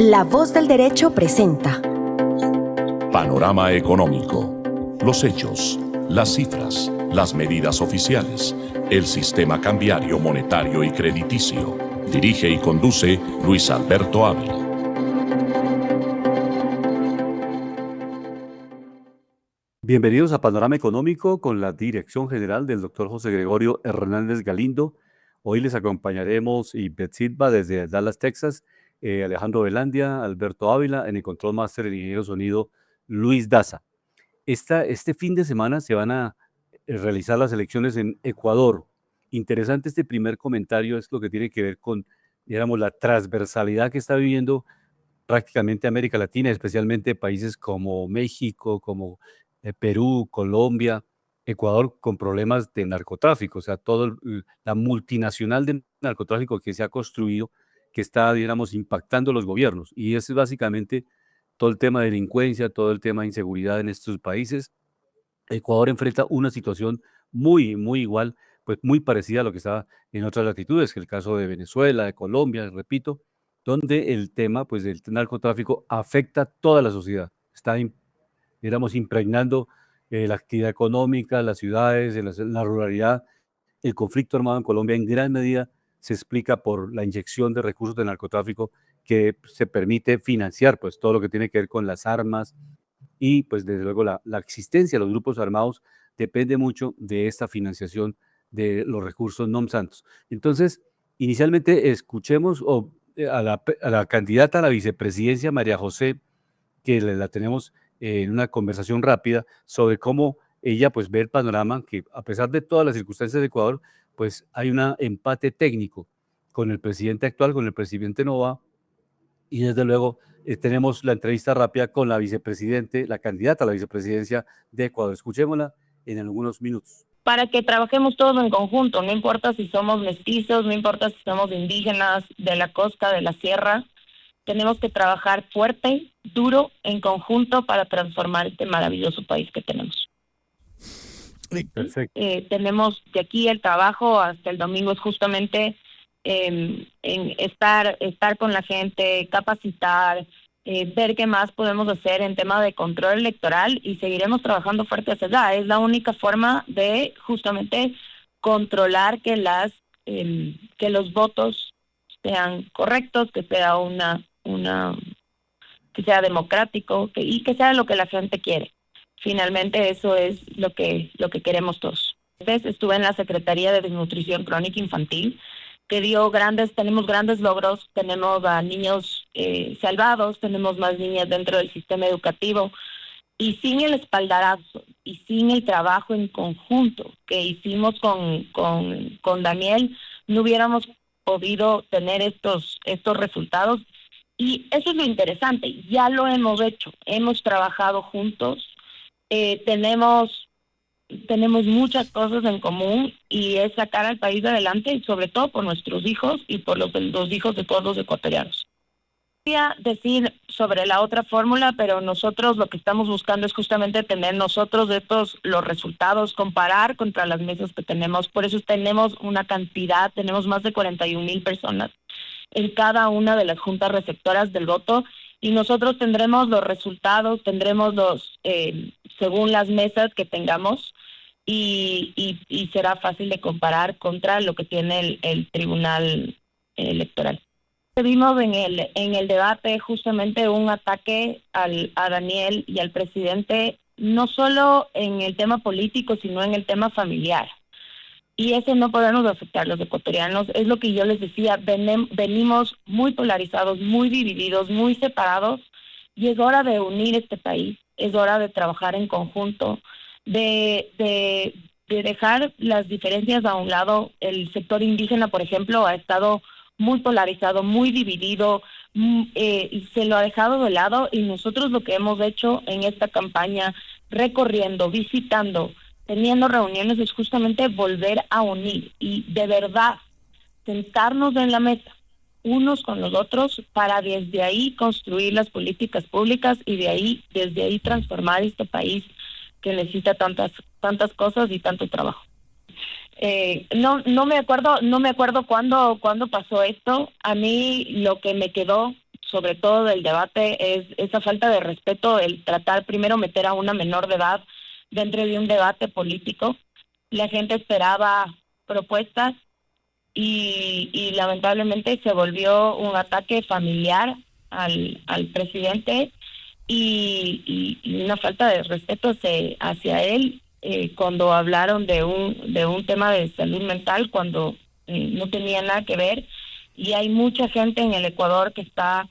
La Voz del Derecho presenta Panorama Económico. Los hechos, las cifras, las medidas oficiales, el sistema cambiario, monetario y crediticio. Dirige y conduce Luis Alberto Ávila. Bienvenidos a Panorama Económico con la dirección general del doctor José Gregorio Hernández Galindo. Hoy les acompañaremos Ivette Silva desde Dallas, Texas, Alejandro Velandia, Alberto Ávila, en el Control Master, el ingeniero sonido Luis Daza. Este fin de semana se van a realizar las elecciones en Ecuador. Interesante este primer comentario, es lo que tiene que ver con, digamos, la transversalidad que está viviendo prácticamente América Latina, especialmente países como México, como Perú, Colombia, Ecuador, con problemas de narcotráfico, o sea, la multinacional de narcotráfico que se ha construido, que está, digamos, impactando los gobiernos. Y es básicamente todo el tema de delincuencia, todo el tema de inseguridad en estos países. Ecuador enfrenta una situación muy igual, pues muy parecida a lo que está en otras latitudes, que el caso de Venezuela, de Colombia, repito, donde el tema, pues, del narcotráfico afecta a toda la sociedad. Está, digamos, impregnando la actividad económica, las ciudades, la ruralidad. El conflicto armado en Colombia en gran medida se explica por la inyección de recursos de narcotráfico que se permite financiar, pues, todo lo que tiene que ver con las armas y, pues, desde luego la existencia de los grupos armados depende mucho de esta financiación de los recursos non santos. Entonces, inicialmente escuchemos a la candidata a la vicepresidencia, María José, que la tenemos en una conversación rápida sobre cómo ella, pues, ve el panorama, que a pesar de todas las circunstancias de Ecuador, pues hay un empate técnico con el presidente actual, con el presidente Noboa, y desde luego tenemos la entrevista rápida con la vicepresidente, la candidata a la vicepresidencia de Ecuador. Escuchémosla en algunos minutos. Para que trabajemos todos en conjunto, no importa si somos mestizos, no importa si somos indígenas, de la costa, de la sierra, tenemos que trabajar fuerte, duro, en conjunto para transformar este maravilloso país que tenemos. Perfecto. Tenemos de aquí el trabajo hasta el domingo es justamente en estar con la gente, capacitar, ver qué más podemos hacer en tema de control electoral y seguiremos trabajando fuerte hacia allá. Es la única forma de justamente controlar que los votos sean correctos, que sea que sea democrático y que sea lo que la gente quiere. Finalmente eso es lo que queremos todos. Estuve en la Secretaría de Desnutrición Crónica Infantil, que tenemos grandes logros, tenemos a niños salvados, tenemos más niñas dentro del sistema educativo, y sin el espaldarazo y sin el trabajo en conjunto que hicimos con Daniel, no hubiéramos podido tener estos resultados. Y eso es lo interesante, ya lo hemos hecho, hemos trabajado juntos, tenemos muchas cosas en común y es sacar al país adelante, y sobre todo por nuestros hijos y por los hijos de todos los ecuatorianos. Quería decir sobre la otra fórmula, pero nosotros lo que estamos buscando es justamente tener nosotros los resultados, comparar contra las mesas que tenemos. Por eso tenemos tenemos más de 41,000 personas en cada una de las juntas receptoras del voto, y nosotros tendremos los resultados, tendremos según las mesas que tengamos, y será fácil de comparar contra lo que tiene el Tribunal Electoral. Vimos en el debate justamente un ataque a Daniel y al presidente, no solo en el tema político, sino en el tema familiar. Y eso no podemos afectar a los ecuatorianos. Es lo que yo les decía, venimos muy polarizados, muy divididos, muy separados, y es hora de unir este país, es hora de trabajar en conjunto, de dejar las diferencias a un lado. El sector indígena, por ejemplo, ha estado muy polarizado, muy dividido, y se lo ha dejado de lado, y nosotros lo que hemos hecho en esta campaña, recorriendo, visitando, teniendo reuniones, es justamente volver a unir y de verdad sentarnos en la mesa unos con los otros para desde ahí construir las políticas públicas y desde ahí transformar este país que necesita tantas cosas y tanto trabajo. No me acuerdo cuándo pasó esto. A mí lo que me quedó sobre todo del debate, es esa falta de respeto, el tratar primero meter a una menor de edad dentro de un debate político. La gente esperaba propuestas y lamentablemente se volvió un ataque familiar al presidente y una falta de respeto hacia él cuando hablaron de un tema de salud mental cuando no tenía nada que ver, y hay mucha gente en el Ecuador que está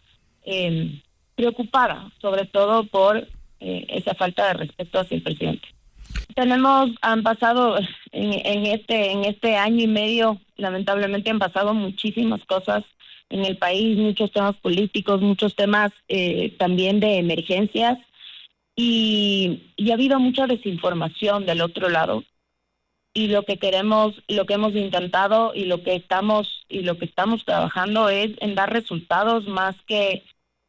preocupada, sobre todo por esa falta de respeto hacia el presidente. Han pasado en este año y medio, lamentablemente han pasado muchísimas cosas en el país, muchos temas políticos, muchos temas también de emergencias, y ha habido mucha desinformación del otro lado. Y lo que hemos intentado y lo que estamos trabajando es en dar resultados más que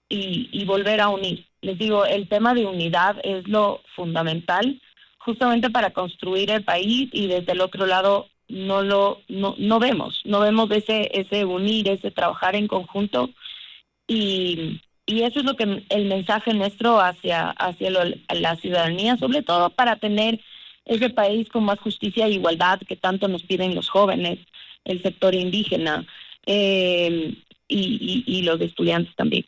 y volver a unir. Les digo, el tema de unidad es lo fundamental justamente para construir el país, y desde el otro lado no vemos ese unir, ese trabajar en conjunto, y eso es lo que el mensaje nuestro hacia la ciudadanía, sobre todo para tener ese país con más justicia e igualdad que tanto nos piden los jóvenes, el sector indígena y los estudiantes también.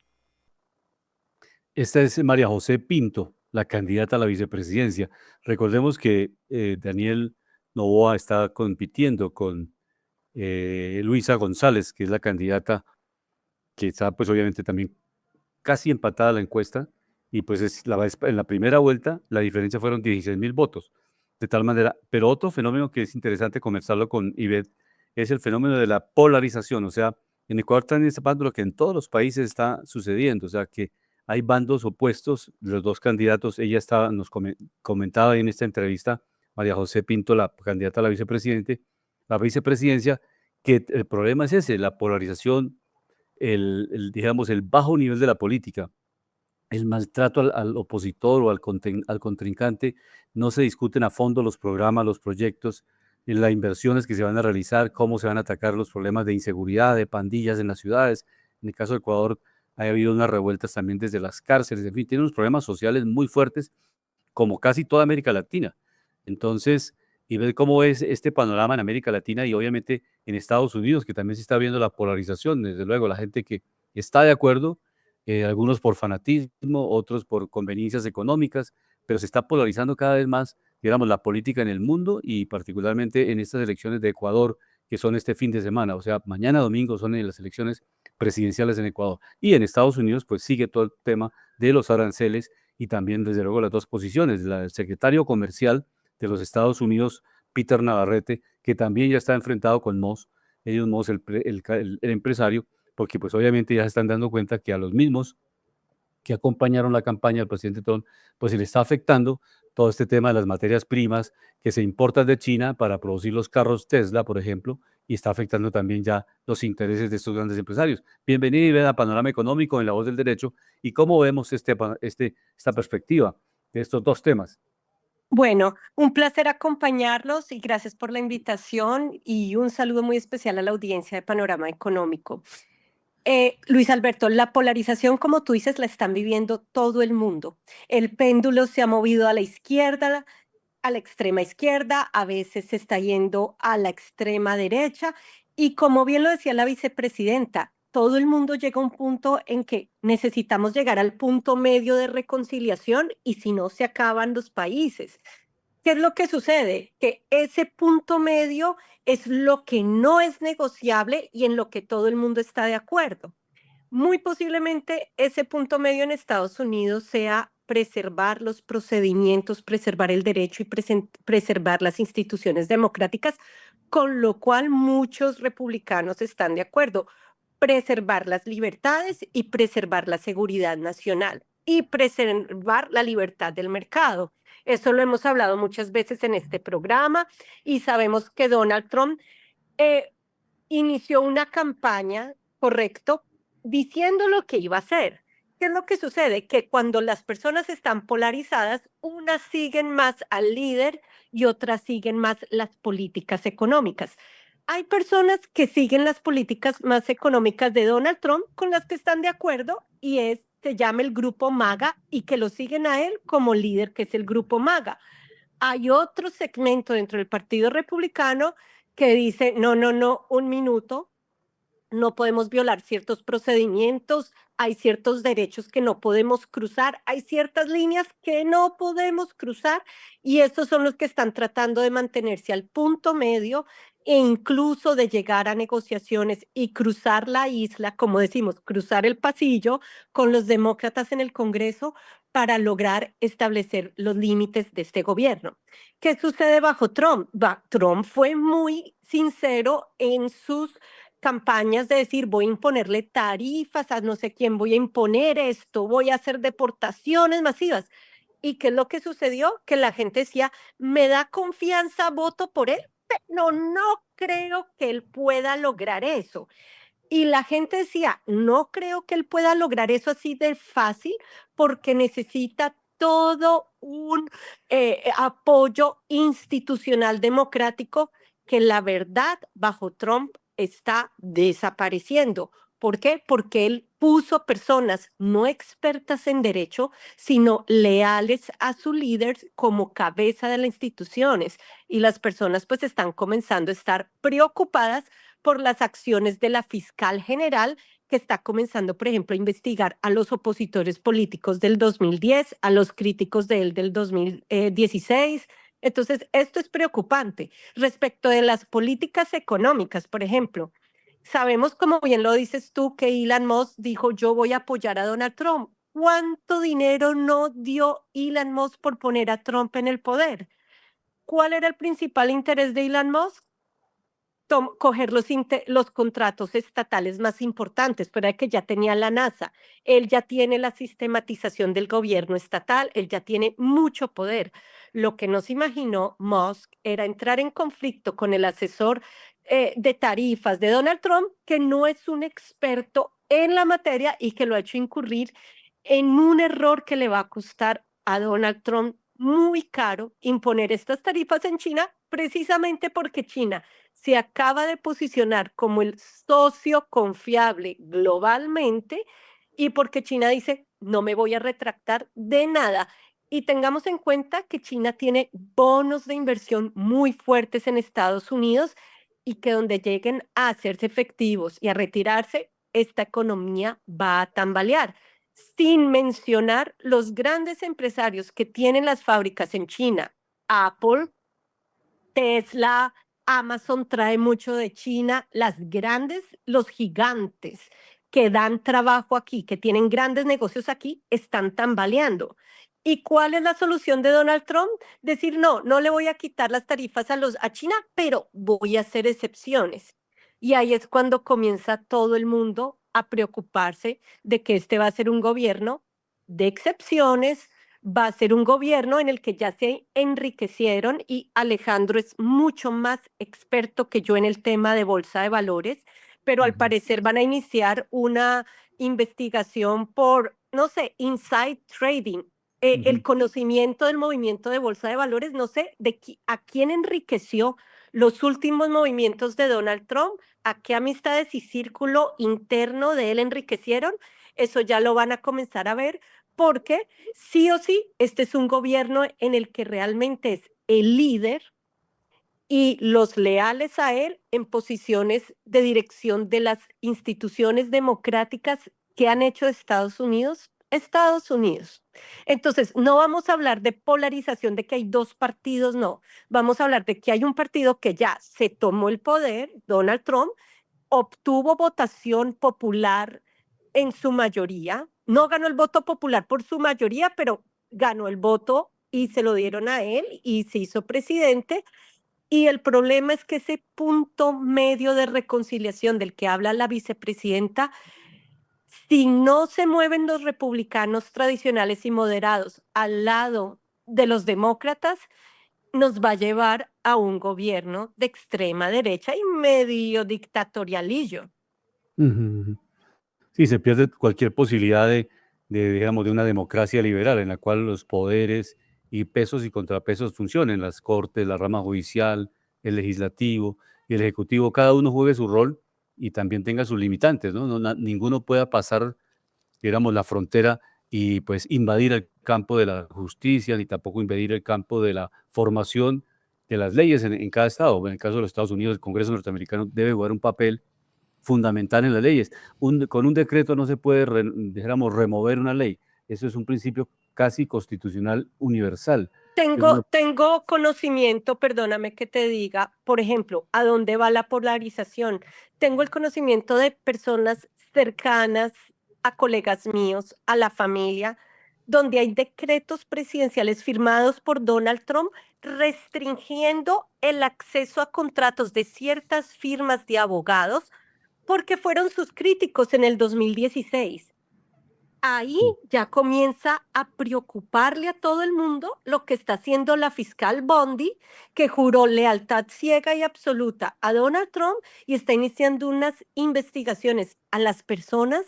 Esta es María José Pinto, la candidata a la vicepresidencia. Recordemos que Daniel Noboa está compitiendo con Luisa González, que es la candidata que está pues obviamente también casi empatada la encuesta, y pues en la primera vuelta la diferencia fueron 16,000 votos. De tal manera, pero otro fenómeno que es interesante conversarlo con Ivette es el fenómeno de la polarización. O sea, en Ecuador también está pasando lo que en todos los países está sucediendo, o sea, que hay bandos opuestos, los dos candidatos. Ella nos comentaba en esta entrevista, María José Pinto, la candidata a la vicepresidencia, que el problema es ese, la polarización, digamos, el bajo nivel de la política, el maltrato al opositor o al contrincante. No se discuten a fondo los programas, los proyectos, las inversiones que se van a realizar, cómo se van a atacar los problemas de inseguridad, de pandillas en las ciudades. En el caso de Ecuador, ha habido unas revueltas también desde las cárceles. En fin, tiene unos problemas sociales muy fuertes, como casi toda América Latina. Entonces, y ver cómo es este panorama en América Latina y obviamente en Estados Unidos, que también se está viendo la polarización. Desde luego, la gente que está de acuerdo, algunos por fanatismo, otros por conveniencias económicas, pero se está polarizando cada vez más, digamos, la política en el mundo, y particularmente en estas elecciones de Ecuador, que son este fin de semana. O sea, mañana domingo son las elecciones presidenciales en Ecuador. Y en Estados Unidos, pues sigue todo el tema de los aranceles, y también, desde luego, las dos posiciones. El secretario comercial de los Estados Unidos, Peter Navarrete, que también ya está enfrentado con Moss, el empresario, porque pues obviamente ya se están dando cuenta que a los mismos que acompañaron la campaña del presidente Trump, pues se le está afectando todo este tema de las materias primas que se importan de China para producir los carros Tesla, por ejemplo, y está afectando también ya los intereses de estos grandes empresarios. Bienvenido, Ivette, a Panorama Económico en La Voz del Derecho. ¿Y cómo vemos esta perspectiva de estos dos temas? Bueno, un placer acompañarlos y gracias por la invitación y un saludo muy especial a la audiencia de Panorama Económico. Luis Alberto, la polarización, como tú dices, la están viviendo todo el mundo. El péndulo se ha movido a la izquierda, a la extrema izquierda, a veces se está yendo a la extrema derecha, y como bien lo decía la vicepresidenta, todo el mundo llega a un punto en que necesitamos llegar al punto medio de reconciliación, y si no, se acaban los países. ¿Qué es lo que sucede? Que ese punto medio es lo que no es negociable y en lo que todo el mundo está de acuerdo. Muy posiblemente ese punto medio en Estados Unidos sea preservar los procedimientos, preservar el derecho y preservar las instituciones democráticas, con lo cual muchos republicanos están de acuerdo. Preservar las libertades y preservar la seguridad nacional y preservar la libertad del mercado. Eso lo hemos hablado muchas veces en este programa, y sabemos que Donald Trump inició una campaña, correcto, diciendo lo que iba a hacer. ¿Qué es lo que sucede? Que cuando las personas están polarizadas, unas siguen más al líder y otras siguen más las políticas económicas. Hay personas que siguen las políticas más económicas de Donald Trump con las que están de acuerdo y se llama el grupo MAGA y que lo siguen a él como líder, que es el grupo MAGA. Hay otro segmento dentro del Partido Republicano que dice, no, no, no, un minuto, no podemos violar ciertos procedimientos, hay ciertos derechos que no podemos cruzar, hay ciertas líneas que no podemos cruzar y estos son los que están tratando de mantenerse al punto medio e incluso de llegar a negociaciones y cruzar la isla, como decimos, cruzar el pasillo con los demócratas en el Congreso para lograr establecer los límites de este gobierno. ¿Qué sucede bajo Trump? Trump fue muy sincero en sus campañas de decir voy a imponerle tarifas a no sé quién, voy a imponer esto, voy a hacer deportaciones masivas. ¿Y qué es lo que sucedió? Que la gente decía, me da confianza, voto por él, pero no creo que él pueda lograr eso. Y la gente decía, no creo que él pueda lograr eso así de fácil porque necesita todo un apoyo institucional democrático que la verdad bajo Trump está desapareciendo. ¿Por qué? Porque él puso personas no expertas en derecho, sino leales a su líder como cabeza de las instituciones. Y las personas pues están comenzando a estar preocupadas por las acciones de la fiscal general que está comenzando, por ejemplo, a investigar a los opositores políticos del 2010, a los críticos de él del 2016. Entonces, esto es preocupante. Respecto de las políticas económicas, por ejemplo, sabemos, como bien lo dices tú, que Elon Musk dijo, yo voy a apoyar a Donald Trump. ¿Cuánto dinero no dio Elon Musk por poner a Trump en el poder? ¿Cuál era el principal interés de Elon Musk? Coger los contratos estatales más importantes, pero que ya tenía la NASA, él ya tiene la sistematización del gobierno estatal, él ya tiene mucho poder. Lo que no se imaginó Musk era entrar en conflicto con el asesor de tarifas de Donald Trump, que no es un experto en la materia y que lo ha hecho incurrir en un error que le va a costar a Donald Trump muy caro imponer estas tarifas en China, precisamente porque China se acaba de posicionar como el socio confiable globalmente y porque China dice, no me voy a retractar de nada. Y tengamos en cuenta que China tiene bonos de inversión muy fuertes en Estados Unidos y que donde lleguen a hacerse efectivos y a retirarse, esta economía va a tambalear. Sin mencionar los grandes empresarios que tienen las fábricas en China, Apple, Tesla, Amazon trae mucho de China, las grandes, los gigantes que dan trabajo aquí, que tienen grandes negocios aquí, están tambaleando. ¿Y cuál es la solución de Donald Trump? Decir, no, no le voy a quitar las tarifas a China, pero voy a hacer excepciones. Y ahí es cuando comienza todo el mundo a preocuparse de que este va a ser un gobierno de excepciones, va a ser un gobierno en el que ya se enriquecieron y Alejandro es mucho más experto que yo en el tema de bolsa de valores, pero al parecer van a iniciar una investigación por, no sé, inside trading, el conocimiento del movimiento de bolsa de valores, no sé, a quién enriqueció los últimos movimientos de Donald Trump, a qué amistades y círculo interno de él enriquecieron, eso ya lo van a comenzar a ver porque sí o sí, este es un gobierno en el que realmente es el líder y los leales a él en posiciones de dirección de las instituciones democráticas que han hecho Estados Unidos, Estados Unidos. Entonces, no vamos a hablar de polarización, de que hay dos partidos, no. Vamos a hablar de que hay un partido que ya se tomó el poder, Donald Trump, obtuvo votación popular en su mayoría. No ganó el voto popular por su mayoría, pero ganó el voto y se lo dieron a él y se hizo presidente. Y el problema es que ese punto medio de reconciliación del que habla la vicepresidenta, si no se mueven los republicanos tradicionales y moderados al lado de los demócratas, nos va a llevar a un gobierno de extrema derecha y medio dictatorialillo. Ujú. Sí, se pierde cualquier posibilidad digamos, de una democracia liberal en la cual los poderes y pesos y contrapesos funcionen, las cortes, la rama judicial, el legislativo, y el Ejecutivo, cada uno juegue su rol y también tenga sus limitantes, ¿no? Ninguno pueda pasar, digamos, la frontera y pues invadir el campo de la justicia, ni tampoco invadir el campo de la formación de las leyes en cada estado. En el caso de los Estados Unidos, el Congreso norteamericano debe jugar un papel fundamental en las leyes. Con un decreto no se puede, dijéramos, remover una ley. Eso es un principio casi constitucional universal. Tengo conocimiento, perdóname que te diga, por ejemplo, ¿a dónde va la polarización? Tengo el conocimiento de personas cercanas a colegas míos, a la familia, donde hay decretos presidenciales firmados por Donald Trump restringiendo el acceso a contratos de ciertas firmas de abogados porque fueron sus críticos en el 2016. Ahí Sí. ya comienza a preocuparle a todo el mundo lo que está haciendo la fiscal Bondi, que juró lealtad ciega y absoluta a Donald Trump y está iniciando unas investigaciones a las personas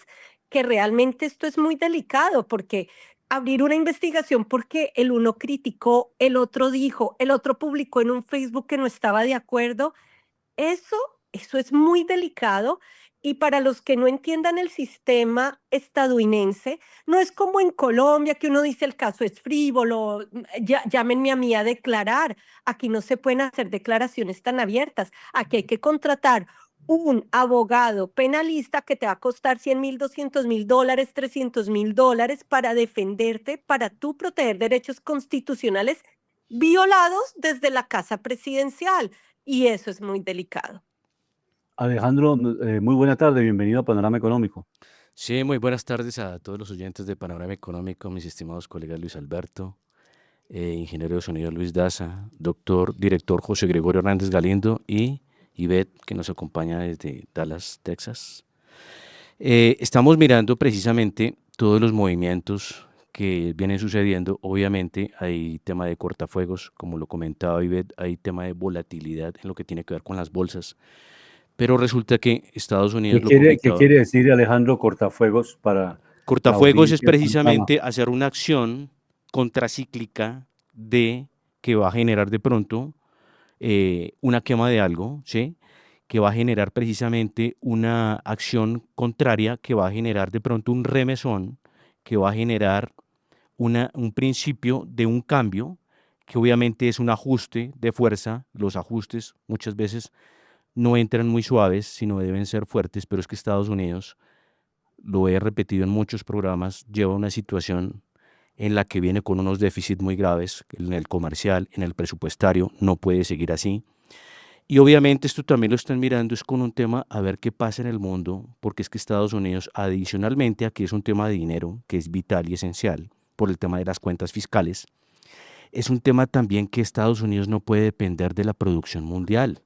que realmente esto es muy delicado, porque abrir una investigación porque el uno criticó, el otro dijo, el otro publicó en un Facebook que no estaba de acuerdo, eso, eso es muy delicado y para los que no entiendan el sistema estadounidense, no es como en Colombia que uno dice el caso es frívolo, llámenme a mí a declarar. Aquí no se pueden hacer declaraciones tan abiertas. Aquí hay que contratar un abogado penalista que te va a costar 100.000, 200.000 dólares, 300.000 dólares para defenderte, para tú proteger derechos constitucionales violados desde la casa presidencial. Y eso es muy delicado. Alejandro, muy buena tarde, bienvenido a Panorama Económico. Sí, muy buenas tardes a todos los oyentes de Panorama Económico, mis estimados colegas Luis Alberto, ingeniero de sonido Luis Daza, director José Gregorio Hernández Galindo y Ivette, que nos acompaña desde Dallas, Texas. Estamos mirando precisamente todos los movimientos que vienen sucediendo. Obviamente hay tema de cortafuegos, como lo comentaba Ivette, hay tema de volatilidad en lo que tiene que ver con las bolsas. Pero resulta que Estados Unidos, lo ¿Qué comentaba, quiere decir Alejandro Cortafuegos para la cortafuegos es audiencia de Panorama? precisamente hacer una acción contracíclica que va a generar de pronto una quema de algo, ¿sí? Que va a generar precisamente una acción contraria, que va a generar de pronto un remesón, que va a generar un principio de un cambio, que obviamente es un ajuste de fuerza. Los ajustes muchas veces no entran muy suaves, sino deben ser fuertes, pero es que Estados Unidos, lo he repetido en muchos programas, lleva una situación en la que viene con unos déficits muy graves en el comercial, en el presupuestario, no puede seguir así. Y obviamente esto también lo están mirando es con un tema a ver qué pasa en el mundo, porque es que Estados Unidos, adicionalmente, aquí es un tema de dinero, que es vital y esencial por el tema de las cuentas fiscales, es un tema también que Estados Unidos no puede depender de la producción mundial,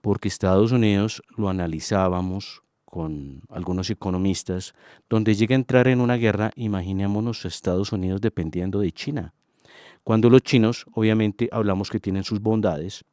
porque Estados Unidos lo analizábamos con algunos economistas, donde llega a entrar en una guerra, imaginémonos a Estados Unidos dependiendo de China. Cuando los chinos, obviamente, hablamos que tienen sus bondades,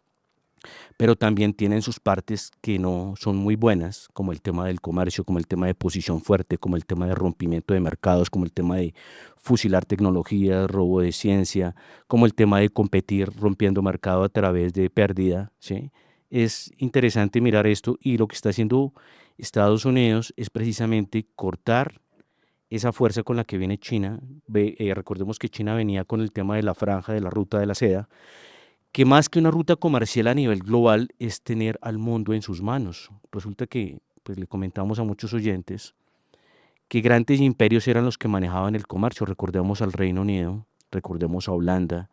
pero también tienen sus partes que no son muy buenas, como el tema del comercio, como el tema de posición fuerte, como el tema de rompimiento de mercados, como el tema de fusilar tecnología, robo de ciencia, como el tema de competir rompiendo mercado a través de pérdida, ¿sí? Es interesante mirar esto y lo que está haciendo Estados Unidos es precisamente cortar esa fuerza con la que viene China. Recordemos que China venía con el tema de la franja, de la ruta de la seda, que más que una ruta comercial a nivel global es tener al mundo en sus manos. Resulta que, pues le comentamos a muchos oyentes, que grandes imperios eran los que manejaban el comercio. Recordemos al Reino Unido, recordemos a Holanda,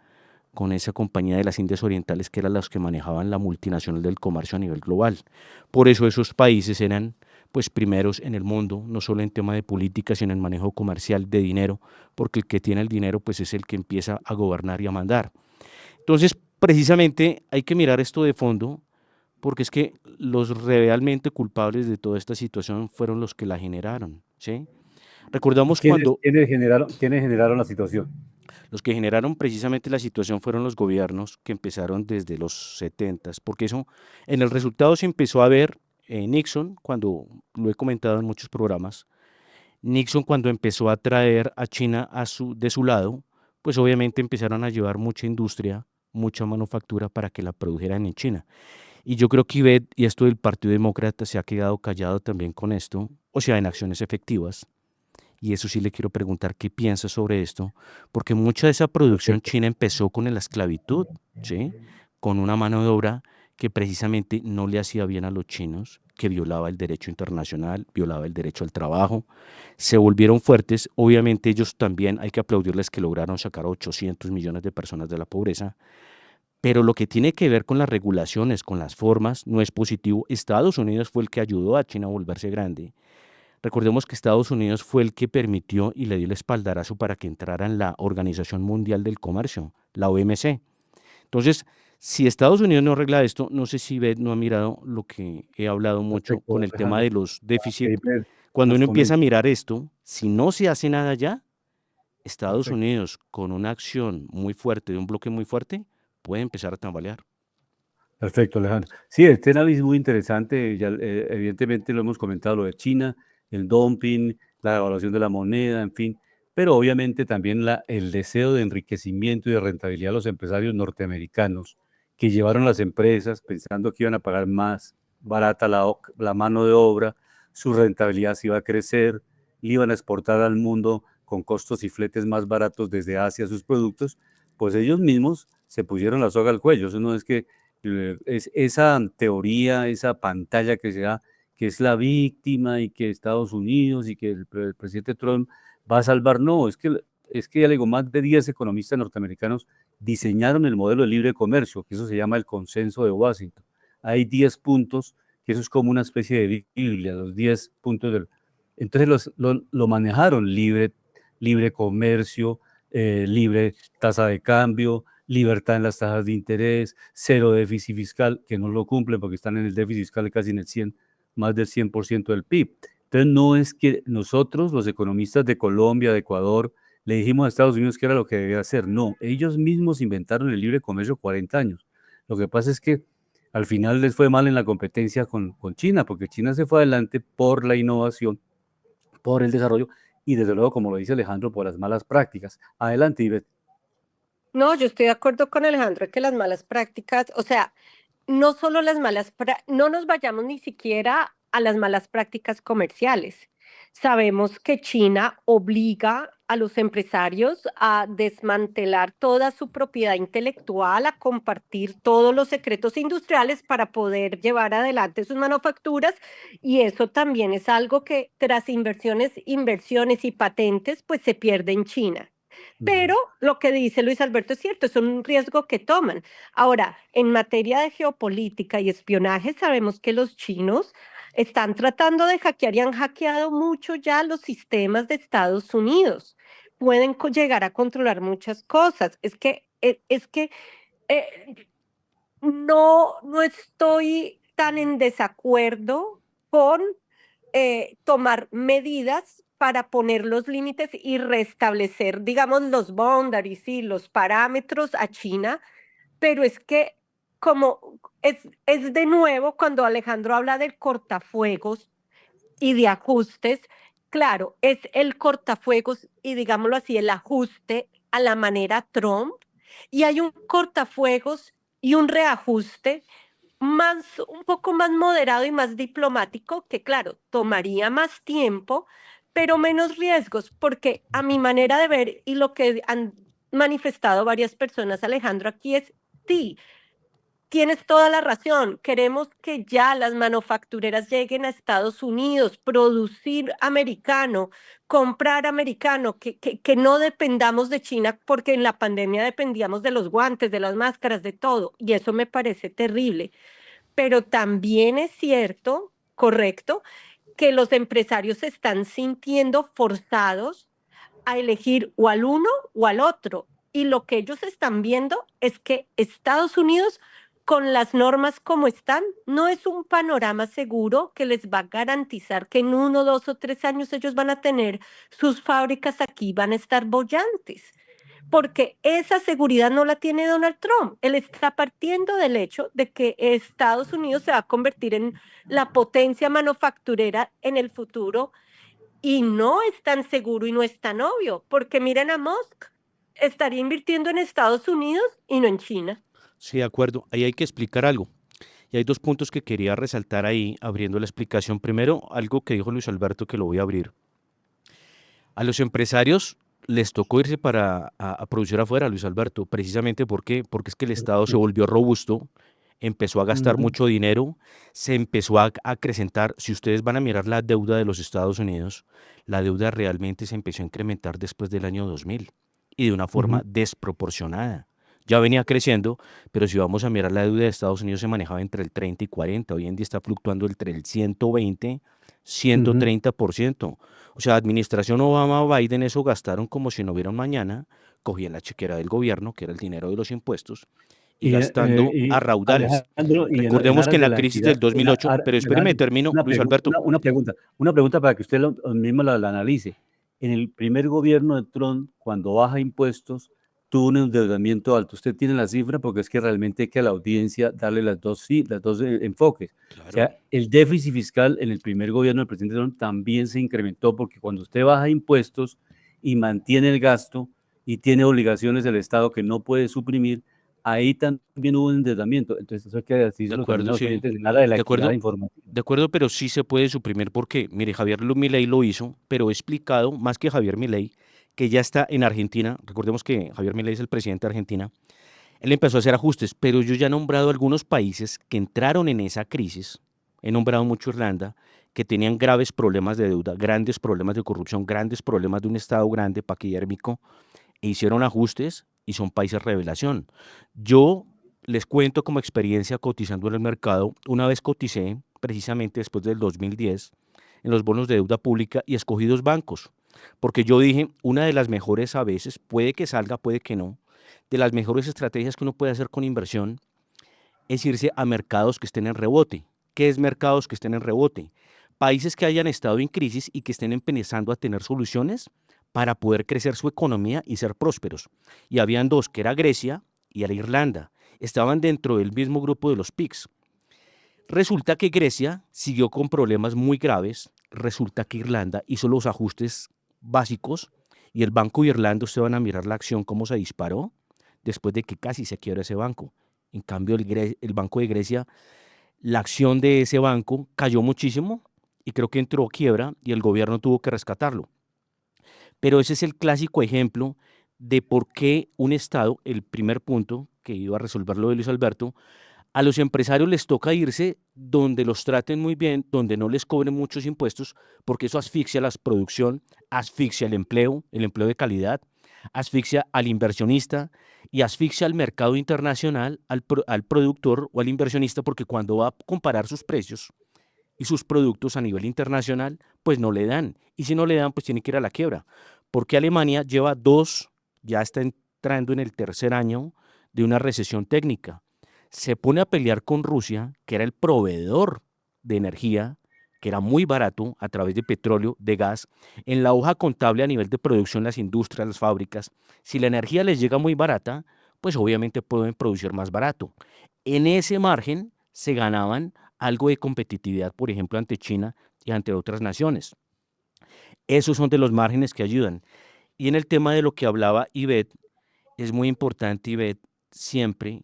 con esa compañía de las Indias Orientales que eran los que manejaban la multinacional del comercio a nivel global. Por eso esos países eran pues primeros en el mundo, no solo en tema de política, sino en manejo comercial de dinero, porque el que tiene el dinero pues es el que empieza a gobernar y a mandar. Entonces, precisamente hay que mirar esto de fondo, porque es que los realmente culpables de toda esta situación fueron los que la generaron, ¿sí? Recordamos cuando ¿Quiénes generaron la situación? los que generaron precisamente la situación fueron los gobiernos que empezaron desde los 70s, porque eso en el resultado se empezó a ver Nixon, cuando lo he comentado en muchos programas, Nixon cuando empezó a traer a China de su lado, pues obviamente empezaron a llevar mucha industria, mucha manufactura para que la produjeran en China. Y yo creo que Ivette y esto del Partido Demócrata se ha quedado callado también con esto, o sea, en acciones efectivas. Y eso sí le quiero preguntar qué piensa sobre esto, porque mucha de esa producción Perfecto. china empezó con la esclavitud, ¿sí? Con una mano de obra que precisamente no le hacía bien a los chinos, que violaba el derecho internacional, violaba el derecho al trabajo. Se volvieron fuertes, obviamente ellos también hay que aplaudirles que lograron sacar a 800 millones de personas de la pobreza, pero lo que tiene que ver con las regulaciones, con las formas, no es positivo. Estados Unidos fue el que ayudó a China a volverse grande. Recordemos que Estados Unidos fue el que permitió y le dio el espaldarazo para que entrara en la Organización Mundial del Comercio, la OMC. Entonces, si Estados Unidos no arregla esto, no sé si Beth no ha mirado lo que he hablado mucho con Perfecto, el tema Alejandro. de los déficits. Ivette Cuando nos uno empieza a comenta. mirar esto, si no se hace nada ya, Estados Perfecto. Unidos con una acción muy fuerte, de un bloque muy fuerte, puede empezar a tambalear. Perfecto, Alejandro. Sí, el tema es muy interesante. Ya, evidentemente lo hemos comentado, lo de China, el dumping, la devaluación de la moneda, en fin. Pero obviamente también el deseo de enriquecimiento y de rentabilidad de los empresarios norteamericanos que llevaron las empresas pensando que iban a pagar más barata la mano de obra, su rentabilidad se iba a crecer, iban a exportar al mundo con costos y fletes más baratos desde Asia sus productos, pues ellos mismos se pusieron la soga al cuello. Eso no es que es esa teoría, esa pantalla que se da, que es la víctima y que Estados Unidos y que el presidente Trump va a salvar. No, es que ya le digo, más de 10 economistas norteamericanos diseñaron el modelo de libre comercio, que eso se llama el consenso de Washington. Hay 10 puntos, que eso es como una especie de Biblia, los 10 puntos del... Entonces lo manejaron libre comercio, libre tasa de cambio, libertad en las tasas de interés, cero déficit fiscal, que no lo cumplen porque están en el déficit fiscal casi en el 100, más del 100% del PIB. Entonces no es que nosotros, los economistas de Colombia, de Ecuador, le dijimos a Estados Unidos que era lo que debía hacer. No, ellos mismos inventaron el libre comercio 40 años. Lo que pasa es que al final les fue mal en la competencia con China, porque China se fue adelante por la innovación, por el desarrollo y desde luego, como lo dice Alejandro, por las malas prácticas. Adelante, Ivette. No, yo estoy de acuerdo con Alejandro que las malas prácticas, o sea, no solo las no nos vayamos ni siquiera a las malas prácticas comerciales. Sabemos que China obliga a los empresarios a desmantelar toda su propiedad intelectual, a compartir todos los secretos industriales para poder llevar adelante sus manufacturas, y eso también es algo que tras inversiones y patentes, pues se pierde en China. Pero lo que dice Luis Alberto es cierto, es un riesgo que toman. Ahora, en materia de geopolítica y espionaje, sabemos que los chinos están tratando de hackear y han hackeado mucho ya los sistemas de Estados Unidos. Pueden llegar a controlar muchas cosas. Es que eh, no estoy tan en desacuerdo con tomar medidas para poner los límites y restablecer, digamos, los boundaries y los parámetros a China, pero es que como es de nuevo cuando Alejandro habla del cortafuegos y de ajustes, claro, es el cortafuegos y digámoslo así, el ajuste a la manera Trump, y hay un cortafuegos y un reajuste un poco más moderado y más diplomático, que claro, tomaría más tiempo, pero menos riesgos, porque a mi manera de ver y lo que han manifestado varias personas, Alejandro, aquí es, sí, tienes toda la razón, queremos que ya las manufactureras lleguen a Estados Unidos, producir americano, comprar americano, que no dependamos de China, porque en la pandemia dependíamos de los guantes, de las máscaras, de todo, y eso me parece terrible, pero también es cierto, correcto, que los empresarios se están sintiendo forzados a elegir o al uno o al otro. Y lo que ellos están viendo es que Estados Unidos, con las normas como están, no es un panorama seguro que les va a garantizar que en 1, 2 o 3 años ellos van a tener sus fábricas aquí, van a estar bollantes, porque esa seguridad no la tiene Donald Trump. Él está partiendo del hecho de que Estados Unidos se va a convertir en la potencia manufacturera en el futuro, y no es tan seguro y no es tan obvio, porque miren a Musk, estaría invirtiendo en Estados Unidos y no en China. Sí, de acuerdo. Ahí hay que explicar algo. Y hay dos puntos que quería resaltar ahí, abriendo la explicación. Primero, algo que dijo Luis Alberto, que lo voy a abrir. A los empresarios les tocó irse a producir afuera, Luis Alberto, precisamente ¿por qué? Porque es que el Estado se volvió robusto, empezó a gastar Ujú. mucho dinero, se empezó a acrecentar. Si ustedes van a mirar la deuda de los Estados Unidos, la deuda realmente se empezó a incrementar después del año 2000 y de una forma Ujú. desproporcionada. Ya venía creciendo, pero si vamos a mirar la deuda de Estados Unidos se manejaba entre el 30 y 40, hoy en día está fluctuando entre el 120, Ujú. 130%. O sea, administración Obama-Biden eso gastaron como si no hubiera un mañana, cogían la chequera del gobierno, que era el dinero de los impuestos, y gastando a Y raudales. Alejandro, y en Recordemos que aras en de la la crisis equidad, del 2008, pero espéreme, Alejandro, termino, Luis Alberto, una pregunta para que usted mismo la analice. En el primer gobierno de Trump, cuando baja impuestos, tuvo un endeudamiento alto. Usted tiene la cifra porque es que realmente hay que a la audiencia darle las dos enfoques. O claro, sea, el déficit fiscal en el primer gobierno del presidente Trump también se incrementó porque cuando usted baja impuestos y mantiene el gasto y tiene obligaciones del Estado que no puede suprimir, ahí también hubo un endeudamiento. Entonces, eso hay que de decírselo también a acuerdo, los sí, oyentes en aras de la equidad de informativa. acuerdo, pero sí se puede suprimir porque, mire, Javier Milei lo hizo, pero he explicado, más que Javier Milei, que ya está en Argentina. Recordemos que Javier Milei es el presidente de Argentina. Él empezó a hacer ajustes, pero yo ya he nombrado algunos países que entraron en esa crisis. He nombrado mucho Irlanda, que tenían graves problemas de deuda, grandes problemas de corrupción, grandes problemas de un Estado grande, paquidérmico, e hicieron ajustes y son países revelación. Yo les cuento como experiencia cotizando en el mercado. Una vez coticé, precisamente después del 2010, en los bonos de deuda pública y escogí dos bancos, porque yo dije, una de las mejores a veces, puede que salga, puede que no, de las mejores estrategias que uno puede hacer con inversión es irse a mercados que estén en rebote. ¿Qué es mercados que estén en rebote? Países que hayan estado en crisis y que estén empezando a tener soluciones para poder crecer su economía y ser prósperos. Y habían dos, que era Grecia y era Irlanda. Estaban dentro del mismo grupo de los PICs. Resulta que Grecia siguió con problemas muy graves. Resulta que Irlanda hizo los ajustes básicos y el Banco de Irlanda, ustedes van a mirar la acción, cómo se disparó después de que casi se quiebra ese banco. En cambio, el Banco de Grecia, la acción de ese banco cayó muchísimo y creo que entró a quiebra y el gobierno tuvo que rescatarlo. Pero ese es el clásico ejemplo de por qué un Estado, el primer punto que iba a resolver lo de Luis Alberto, a los empresarios les toca irse donde los traten muy bien, donde no les cobren muchos impuestos, porque eso asfixia la producción, asfixia el empleo de calidad, asfixia al inversionista y asfixia al mercado internacional, al productor o al inversionista, porque cuando va a comparar sus precios y sus productos a nivel internacional, pues no le dan. Y si no le dan, pues tiene que ir a la quiebra. Porque Alemania lleva ya está entrando en el tercer año de una recesión técnica. Se pone a pelear con Rusia, que era el proveedor de energía, que era muy barato a través de petróleo, de gas. En la hoja contable a nivel de producción, las industrias, las fábricas, si la energía les llega muy barata, pues obviamente pueden producir más barato. En ese margen se ganaban algo de competitividad, por ejemplo, ante China y ante otras naciones. Esos son de los márgenes que ayudan. Y en el tema de lo que hablaba Ivette, es muy importante, Ivette, siempre,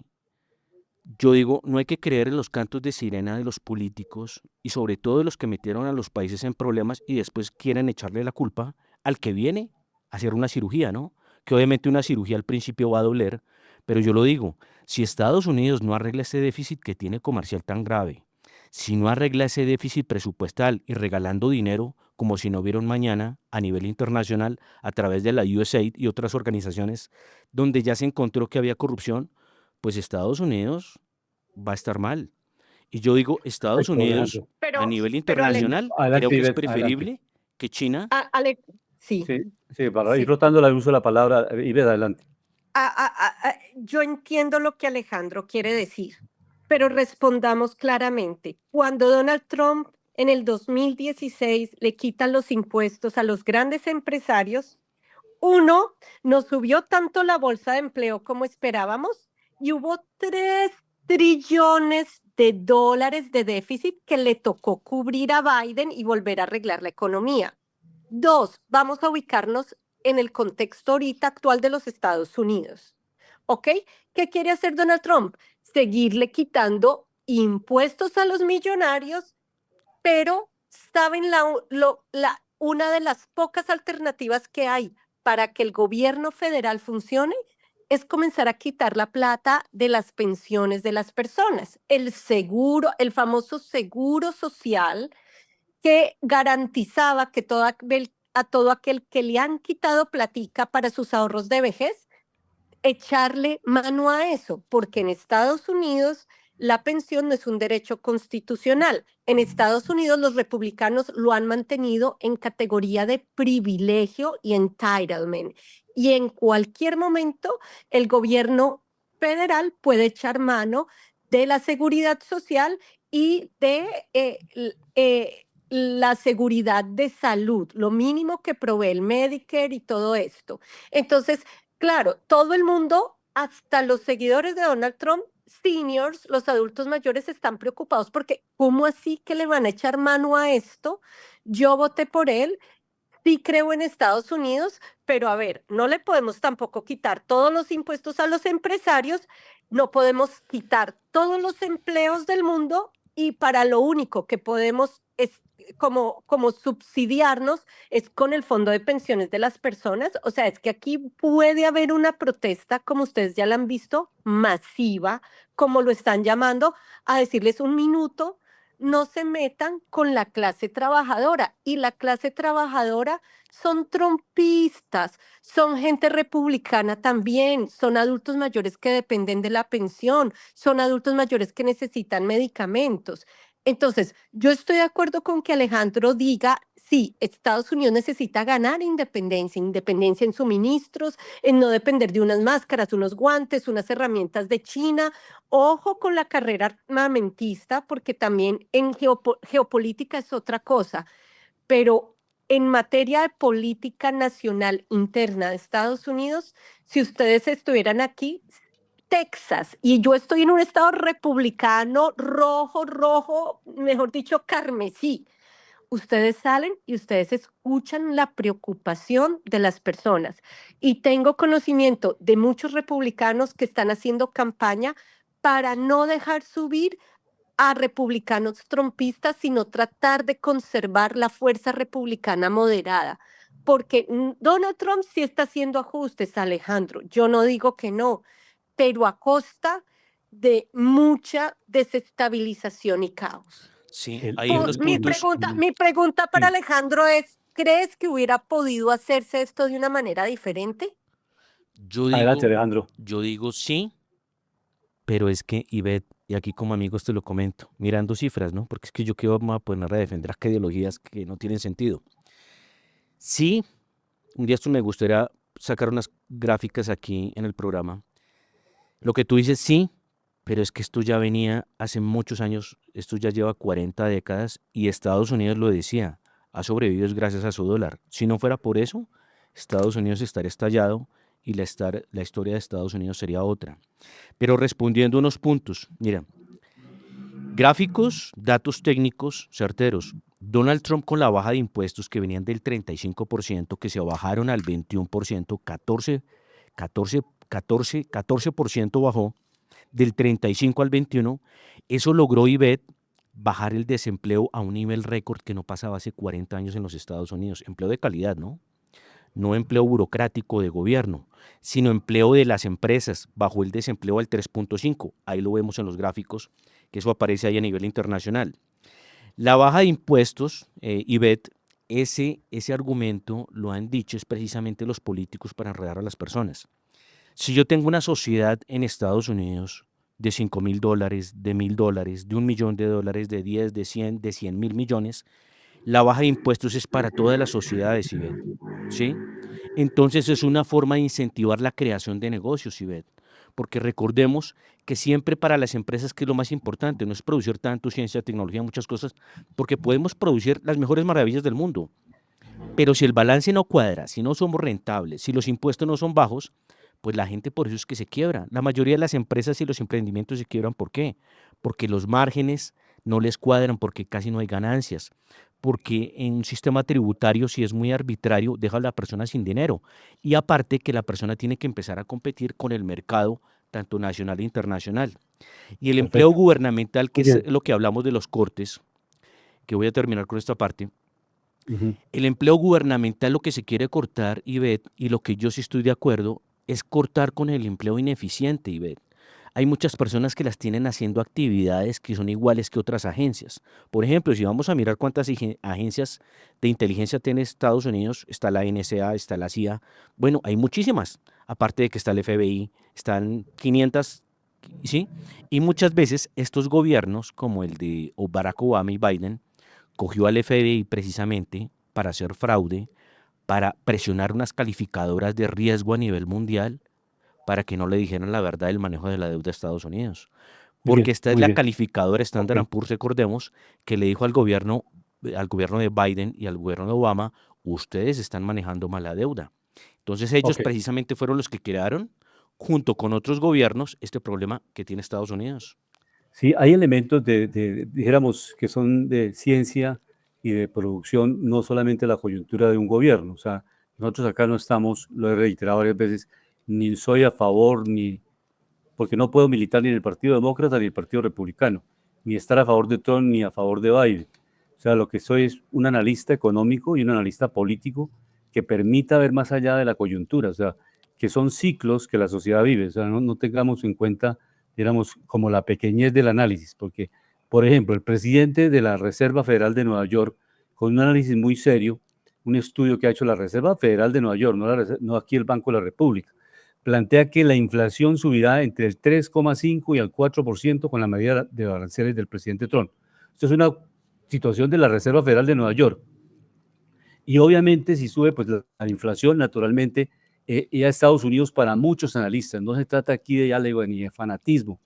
yo digo, no hay que creer en los cantos de sirena de los políticos y sobre todo de los que metieron a los países en problemas y después quieren echarle la culpa al que viene a hacer una cirugía, ¿no? Que obviamente una cirugía al principio va a doler, pero yo lo digo, si Estados Unidos no arregla ese déficit que tiene comercial tan grave, si no arregla ese déficit presupuestal y regalando dinero como si no hubiera un mañana a nivel internacional a través de la USAID y otras organizaciones donde ya se encontró que había corrupción, pues Estados Unidos va a estar mal. Y yo digo, Estados Perfecto, Unidos Alejandro. a Pero, nivel pero internacional creo Adelante, que es Ivette, adelante. preferible que China. Sí, Sí, sí, para ir sí. rotando el uso de la palabra, Ivette, adelante. Yo entiendo lo que Alejandro quiere decir, pero respondamos claramente. Cuando Donald Trump en el 2016 le quitan los impuestos a los grandes empresarios, uno, no subió tanto la bolsa de empleo como esperábamos y hubo 3 trillones de dólares de déficit que le tocó cubrir a Biden y volver a arreglar la economía. Dos, vamos a ubicarnos en el contexto ahorita actual de los Estados Unidos. ¿Ok? ¿Qué quiere hacer Donald Trump? Seguirle quitando impuestos a los millonarios, pero ¿saben una de las pocas alternativas que hay para que el gobierno federal funcione? Es comenzar a quitar la plata de las pensiones de las personas. El seguro, el famoso seguro social que garantizaba que a todo aquel que le han quitado platica para sus ahorros de vejez, echarle mano a eso, porque en Estados Unidos la pensión no es un derecho constitucional. En Estados Unidos los republicanos lo han mantenido en categoría de privilegio y entitlement. Y en cualquier momento el gobierno federal puede echar mano de la seguridad social y de la seguridad de salud, lo mínimo que provee el Medicare y todo esto. Entonces, claro, todo el mundo, hasta los seguidores de Donald Trump, seniors, los adultos mayores, están preocupados porque ¿cómo así que le van a echar mano a esto? Yo voté por él, sí creo en Estados Unidos, pero a ver, no le podemos tampoco quitar todos los impuestos a los empresarios, no podemos quitar todos los empleos del mundo y para lo único que podemos es como subsidiarnos es con el fondo de pensiones de las personas. O sea, es que aquí puede haber una protesta, como ustedes ya la han visto, masiva, como lo están llamando, a decirles un minuto, no se metan con la clase trabajadora. Y la clase trabajadora son trompistas, son gente republicana también, son adultos mayores que dependen de la pensión, son adultos mayores que necesitan medicamentos. Entonces, yo estoy de acuerdo con que Alejandro diga, sí, Estados Unidos necesita ganar independencia, independencia en suministros, en no depender de unas máscaras, unos guantes, unas herramientas de China. Ojo con la carrera armamentista, porque también en geopolítica es otra cosa, pero en materia de política nacional interna de Estados Unidos, si ustedes estuvieran aquí, Texas, y yo estoy en un estado republicano, rojo, mejor dicho, carmesí. Ustedes salen y ustedes escuchan la preocupación de las personas. Y tengo conocimiento de muchos republicanos que están haciendo campaña para no dejar subir a republicanos trompistas, sino tratar de conservar la fuerza republicana moderada. Porque Donald Trump sí está haciendo ajustes, Alejandro. Yo no digo que no, pero a costa de mucha desestabilización y caos. Sí, El, hay unos Mi puntos. pregunta para sí. Alejandro es, ¿crees que hubiera podido hacerse esto de una manera diferente? Yo Adelante, digo, Alejandro. yo digo sí, pero es que, Ivette, y aquí como amigos te lo comento, mirando cifras, ¿no? Porque es que yo quiero me voy a poner a defender acá ideologías que no tienen sentido. Sí, un día esto me gustaría sacar unas gráficas aquí en el programa. Lo que tú dices, sí, pero es que esto ya venía hace muchos años, esto ya lleva 40 décadas y Estados Unidos lo decía, ha sobrevivido es gracias a su dólar. Si no fuera por eso, Estados Unidos estaría estallado y la historia de Estados Unidos sería otra. Pero respondiendo a unos puntos, mira, gráficos, datos técnicos certeros. Donald Trump con la baja de impuestos que venían del 35%, que se bajaron al 21%, 14% bajó, del 35 al 21, eso logró Ivette bajar el desempleo a un nivel récord que no pasaba hace 40 años en los Estados Unidos. Empleo de calidad, ¿no? No empleo burocrático de gobierno, sino empleo de las empresas. Bajó el desempleo al 3.5. Ahí lo vemos en los gráficos, que eso aparece ahí a nivel internacional. La baja de impuestos, Ivette, ese argumento lo han dicho es precisamente los políticos para enredar a las personas. Si yo tengo una sociedad en Estados Unidos de $5,000, de $1,000, de $1,000,000, de 10, de 100, de 100,000 millones, la baja de impuestos es para todas las sociedades, Ivette, ¿sí? Entonces es una forma de incentivar la creación de negocios, Ivette, porque recordemos que siempre para las empresas, que es lo más importante, no es producir tanto ciencia, tecnología, muchas cosas, porque podemos producir las mejores maravillas del mundo, pero si el balance no cuadra, si no somos rentables, si los impuestos no son bajos, pues la gente por eso es que se quiebra. La mayoría de las empresas y los emprendimientos se quiebran, ¿por qué? Porque los márgenes no les cuadran, porque casi no hay ganancias, porque en un sistema tributario, si es muy arbitrario, deja a la persona sin dinero. Y aparte que la persona tiene que empezar a competir con el mercado tanto nacional e internacional. Y el empleo Perfecto. gubernamental, que Muy es bien. lo que hablamos de los cortes, que voy a terminar con esta parte. Ujú. El empleo gubernamental lo que se quiere cortar, Ivette, y lo que yo sí estoy de acuerdo, es cortar con el empleo ineficiente, Ivette. Hay muchas personas que las tienen haciendo actividades que son iguales que otras agencias. Por ejemplo, si vamos a mirar cuántas agencias de inteligencia tiene Estados Unidos, está la NSA, está la CIA, bueno, hay muchísimas, aparte de que está el FBI, están 500, ¿sí? Y muchas veces estos gobiernos, como el de Barack Obama y Biden, cogió al FBI precisamente para hacer fraude, para presionar unas calificadoras de riesgo a nivel mundial, para que no le dijeran la verdad del manejo de la deuda de Estados Unidos. Muy Porque bien, esta es muy la bien. calificadora Ok. Standard Poor's, recordemos, que le dijo al gobierno de Biden y al gobierno de Obama, ustedes están manejando mal la deuda. Entonces ellos Ok. precisamente fueron los que crearon, junto con otros gobiernos, este problema que tiene Estados Unidos. Sí, hay elementos dijéramos, que son de ciencia y de producción, no solamente la coyuntura de un gobierno. O sea, nosotros acá no estamos, lo he reiterado varias veces, ni soy a favor, ni porque no puedo militar ni en el Partido Demócrata ni en el Partido Republicano, ni estar a favor de Trump ni a favor de Biden. O sea, lo que soy es un analista económico y un analista político que permita ver más allá de la coyuntura, o sea, que son ciclos que la sociedad vive. O sea, no tengamos en cuenta, digamos, como la pequeñez del análisis, porque, por ejemplo, el presidente de la Reserva Federal de Nueva York, con un análisis muy serio, un estudio que ha hecho la Reserva Federal de Nueva York, no aquí el Banco de la República, plantea que la inflación subirá entre el 3,5 y el 4% con la medida de aranceles del presidente Trump. Esto es una situación de la Reserva Federal de Nueva York. Y obviamente si sube pues la inflación, naturalmente, ya Estados Unidos para muchos analistas, no se trata aquí de, ya le digo, ni de fanatismo,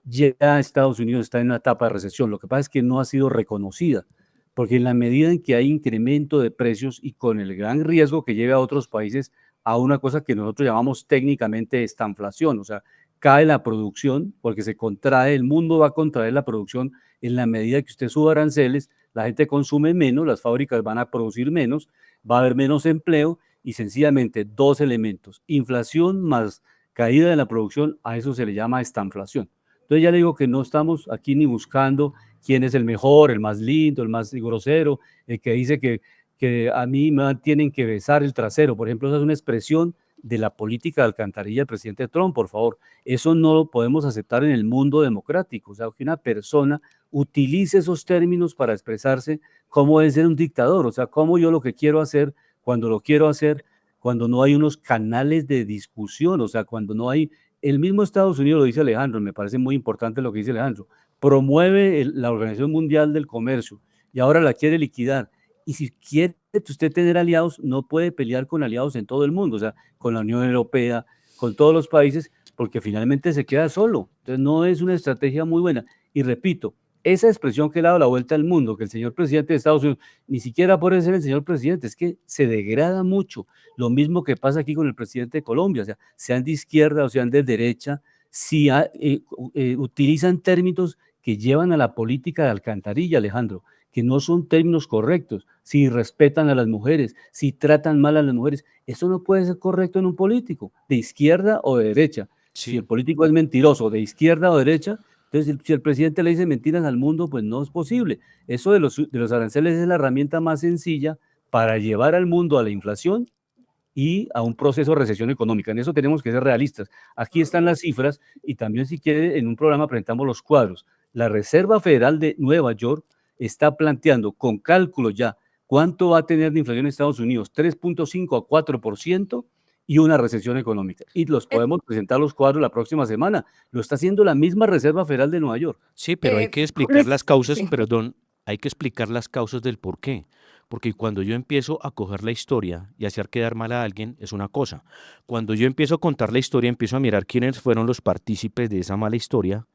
ya Estados Unidos está en una etapa de recesión. Lo que pasa es que no ha sido reconocida, porque en la medida en que hay incremento de precios y con el gran riesgo que lleve a otros países a una cosa que nosotros llamamos técnicamente estanflación, o sea, cae la producción porque se contrae, el mundo va a contraer la producción en la medida que usted suba aranceles, la gente consume menos, las fábricas van a producir menos, va a haber menos empleo y sencillamente dos elementos, inflación más caída de la producción, a eso se le llama estanflación. Entonces ya le digo que no estamos aquí ni buscando quién es el mejor, el más lindo, el más grosero, el que dice que a mí me tienen que besar el trasero. Por ejemplo, esa es una expresión de la política de alcantarilla del presidente Trump, por favor. Eso no lo podemos aceptar en el mundo democrático. O sea, que una persona utilice esos términos para expresarse cómo es ser un dictador. O sea, cómo yo lo que quiero hacer, cuando lo quiero hacer, cuando no hay unos canales de discusión, o sea, cuando no hay el mismo Estados Unidos, lo dice Alejandro, me parece muy importante lo que dice Alejandro, promueve la Organización Mundial del Comercio y ahora la quiere liquidar. Y si quiere usted tener aliados, no puede pelear con aliados en todo el mundo, o sea, con la Unión Europea, con todos los países, porque finalmente se queda solo. Entonces no es una estrategia muy buena. Y repito, esa expresión que le ha dado la vuelta al mundo, que el señor presidente de Estados Unidos, ni siquiera puede ser el señor presidente, es que se degrada mucho. Lo mismo que pasa aquí con el presidente de Colombia, o sea, sean de izquierda o sean de derecha, si utilizan términos que llevan a la política de alcantarilla, Alejandro, que no son términos correctos, si respetan a las mujeres, si tratan mal a las mujeres, eso no puede ser correcto en un político, de izquierda o de derecha. Si el Sí, político es mentiroso, de izquierda o derecha, entonces si el presidente le dice mentiras al mundo, pues no es posible. Eso de los aranceles es la herramienta más sencilla para llevar al mundo a la inflación y a un proceso de recesión económica. En eso tenemos que ser realistas. Aquí están las cifras y también si quiere en un programa presentamos los cuadros. La Reserva Federal de Nueva York está planteando con cálculos ya cuánto va a tener de inflación en Estados Unidos, 3,5 a 4% y una recesión económica. Y los Es- podemos presentar los cuadros la próxima semana. Lo está haciendo la misma Reserva Federal de Nueva York. sí, pero hay que explicar las causas, perdón, hay que explicar las causas del por qué. Porque cuando yo empiezo a coger la historia y hacer quedar mal a alguien es una cosa. Cuando yo empiezo a contar la historia, empiezo a mirar quiénes fueron los partícipes de esa mala historia,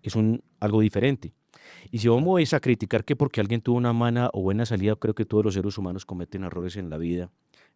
es algo diferente. Y si vamos a criticar que porque alguien tuvo una mala o buena salida, creo que todos los seres humanos cometen errores en la vida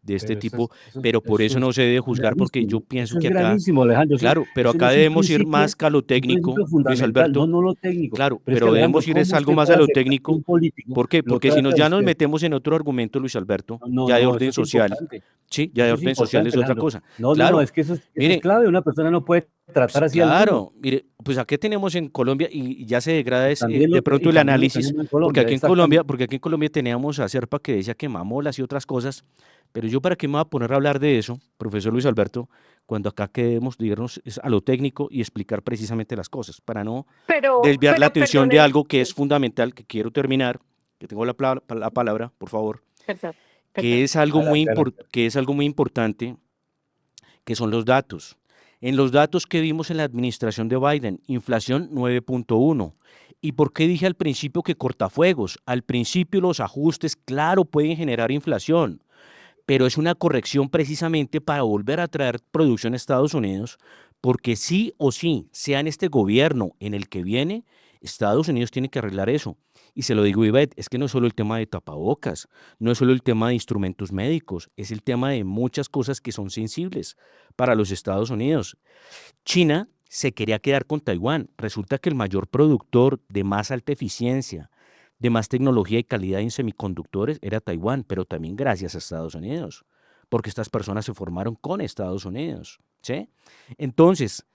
de este Pero tipo, pero por eso no se debe juzgar porque yo pienso eso es que acá, gravísimo, Alejandro. claro, pero Eso no acá es un debemos ir principio, más a lo un principio técnico, Luis fundamental, no, Alberto, no lo técnico. claro, Pero es que, pero Alejandro, debemos ir es ¿cómo algo usted más a puede lo aceptar que técnico? un político ¿Por qué? lo Porque si trata nos, a ya nos usted? metemos en otro argumento, Luis Alberto, No, ya de no, eso orden es social, importante. sí, ya de Eso es orden social importante, es otra Alejandro. cosa. No, Claro, es que eso es mire, clave. Una persona no puede tratar así al mundo. Claro, mire, pues aquí tenemos en Colombia y ya se degrada También de lo, pronto y el también lo análisis, tenemos en Colombia, exactamente. Porque aquí en Colombia teníamos a Serpa que decía que mamolas y otras cosas, pero yo para qué me voy a poner a hablar de eso, profesor Luis Alberto, cuando acá queremos dirnos a lo técnico y explicar precisamente las cosas, para no desviar la atención de Perdone, algo que es fundamental, que quiero terminar, que tengo la palabra, por favor, perdón, que perdón. es algo Adelante, adelante. que es algo muy importante, que son los datos. En los datos que vimos en la administración de Biden, inflación 9.1. ¿Y por qué dije al principio que cortafuegos? Al principio los ajustes, claro, pueden generar inflación, pero es una corrección precisamente para volver a traer producción a Estados Unidos, porque sí o sí, sea en este gobierno en el que viene, Estados Unidos tiene que arreglar eso. Y se lo digo, Ivette, es que no es solo el tema de tapabocas, no es solo el tema de instrumentos médicos, es el tema de muchas cosas que son sensibles para los Estados Unidos. China se quería quedar con Taiwán. Resulta que el mayor productor de más alta eficiencia, de más tecnología y calidad en semiconductores era Taiwán, pero también gracias a Estados Unidos, porque estas personas se formaron con Estados Unidos, ¿sí? Entonces,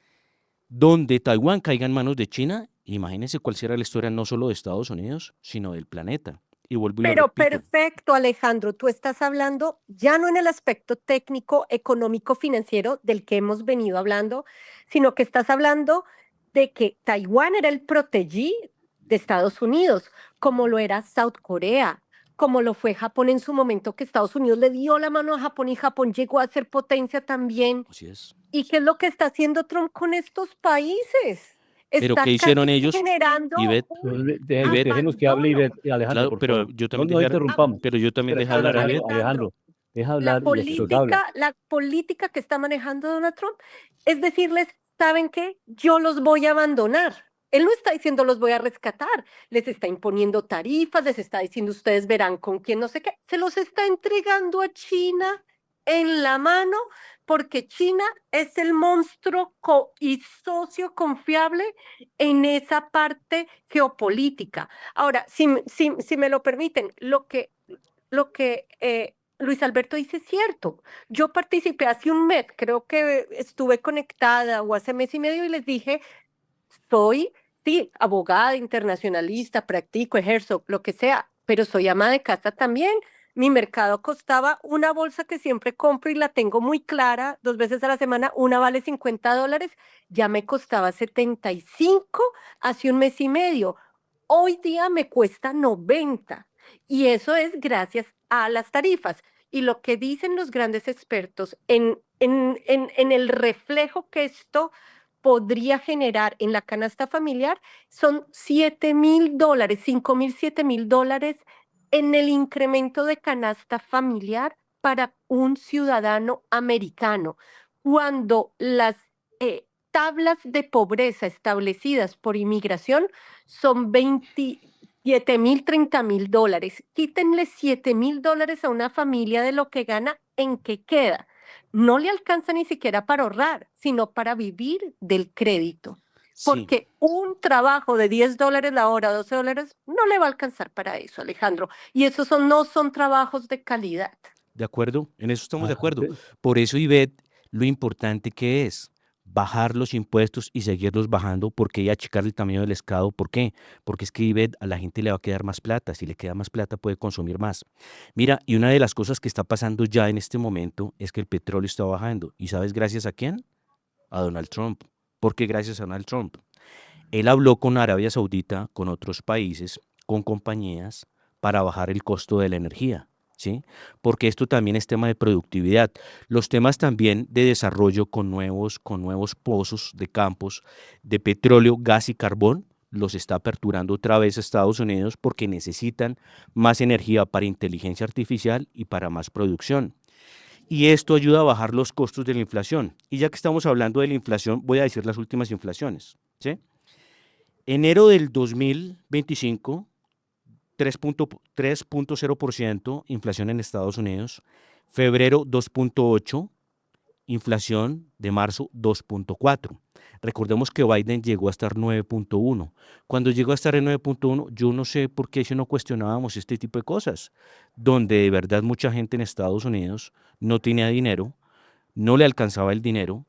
donde Taiwán caiga en manos de China, imagínense cuál será la historia no solo de Estados Unidos, sino del planeta. Y vuelvo y lo Pero repito. perfecto, Alejandro, tú estás hablando ya no en el aspecto técnico, económico, financiero del que hemos venido hablando, sino que estás hablando de que Taiwán era el protegí de Estados Unidos, como lo era South Korea, como lo fue Japón en su momento, que Estados Unidos le dio la mano a Japón y Japón llegó a ser potencia también. Así es. ¿Y qué es lo que está haciendo Trump con estos países? Pero ¿qué Está hicieron casi ellos? generando Ivette, un Déjenos que hable abandono. Alejandro, claro, por pero favor. yo No, también no dejé, interrumpamos. pero yo también Espera, dejé espera, hablar a Ivette. Alejandro, deja hablar y después habla. La política que está manejando Donald Trump es decirles, ¿saben qué? Yo los voy a abandonar. Él no está diciendo los voy a rescatar, les está imponiendo tarifas, les está diciendo ustedes verán con quién no sé qué, se los está entregando a China en la mano porque China es el monstruo y socio confiable en esa parte geopolítica. Ahora, si me lo permiten, lo que Luis Alberto dice es cierto. Yo participé hace un mes, creo que estuve conectada o hace mes y medio y les dije, soy, sí, abogada, internacionalista, practico, ejerzo, lo que sea, pero soy ama de casa también. Mi mercado costaba una bolsa que siempre compro y la tengo muy clara, 2 veces a la semana, una vale $50, ya me costaba 75 hace un mes y medio. Hoy día me cuesta 90 y eso es gracias a las tarifas. Y lo que dicen los grandes expertos en el reflejo que esto podría generar en la canasta familiar son $7,000, 5,000, $7,000 en el incremento de canasta familiar para un ciudadano americano, cuando las tablas de pobreza establecidas por inmigración son 27,000, $30,000. Quítenle $7,000 a una familia de lo que gana, ¿en qué queda? No le alcanza ni siquiera para ahorrar, sino para vivir del crédito. Sí, Porque un trabajo de $10 la hora, $12, no le va a alcanzar para eso, Alejandro. Y esos no son trabajos de calidad. de acuerdo, en eso estamos de Ah, acuerdo. Por eso, Ivette, lo importante que es bajar los impuestos y seguirlos bajando, porque y achicar el tamaño del Estado. ¿Por qué? Porque es que Ivette, a la gente le va a quedar más plata. Si le queda más plata, puede consumir más. Mira, y una de las cosas que está pasando ya en este momento es que el petróleo está bajando. ¿Y sabes gracias a quién? A Donald Trump. ¿Por qué gracias a Donald Trump? Él habló con Arabia Saudita, con otros países, con compañías, para bajar el costo de la energía, ¿sí? Porque esto también es tema de productividad. Los temas también de desarrollo con nuevos pozos de campos de petróleo, gas y carbón, los está aperturando otra vez a Estados Unidos porque necesitan más energía para inteligencia artificial y para más producción. Y esto ayuda a bajar los costos de la inflación. Y ya que estamos hablando de la inflación, voy a decir las últimas inflaciones, ¿sí? Enero del 2025, 3.0% inflación en Estados Unidos. Febrero 2.8%, inflación de marzo 2.4%. Recordemos que Biden llegó a estar 9.1%. Cuando llegó a estar en 9.1%, yo no sé por qué si no cuestionábamos este tipo de cosas, donde de verdad mucha gente en Estados Unidos no tenía dinero, no le alcanzaba el dinero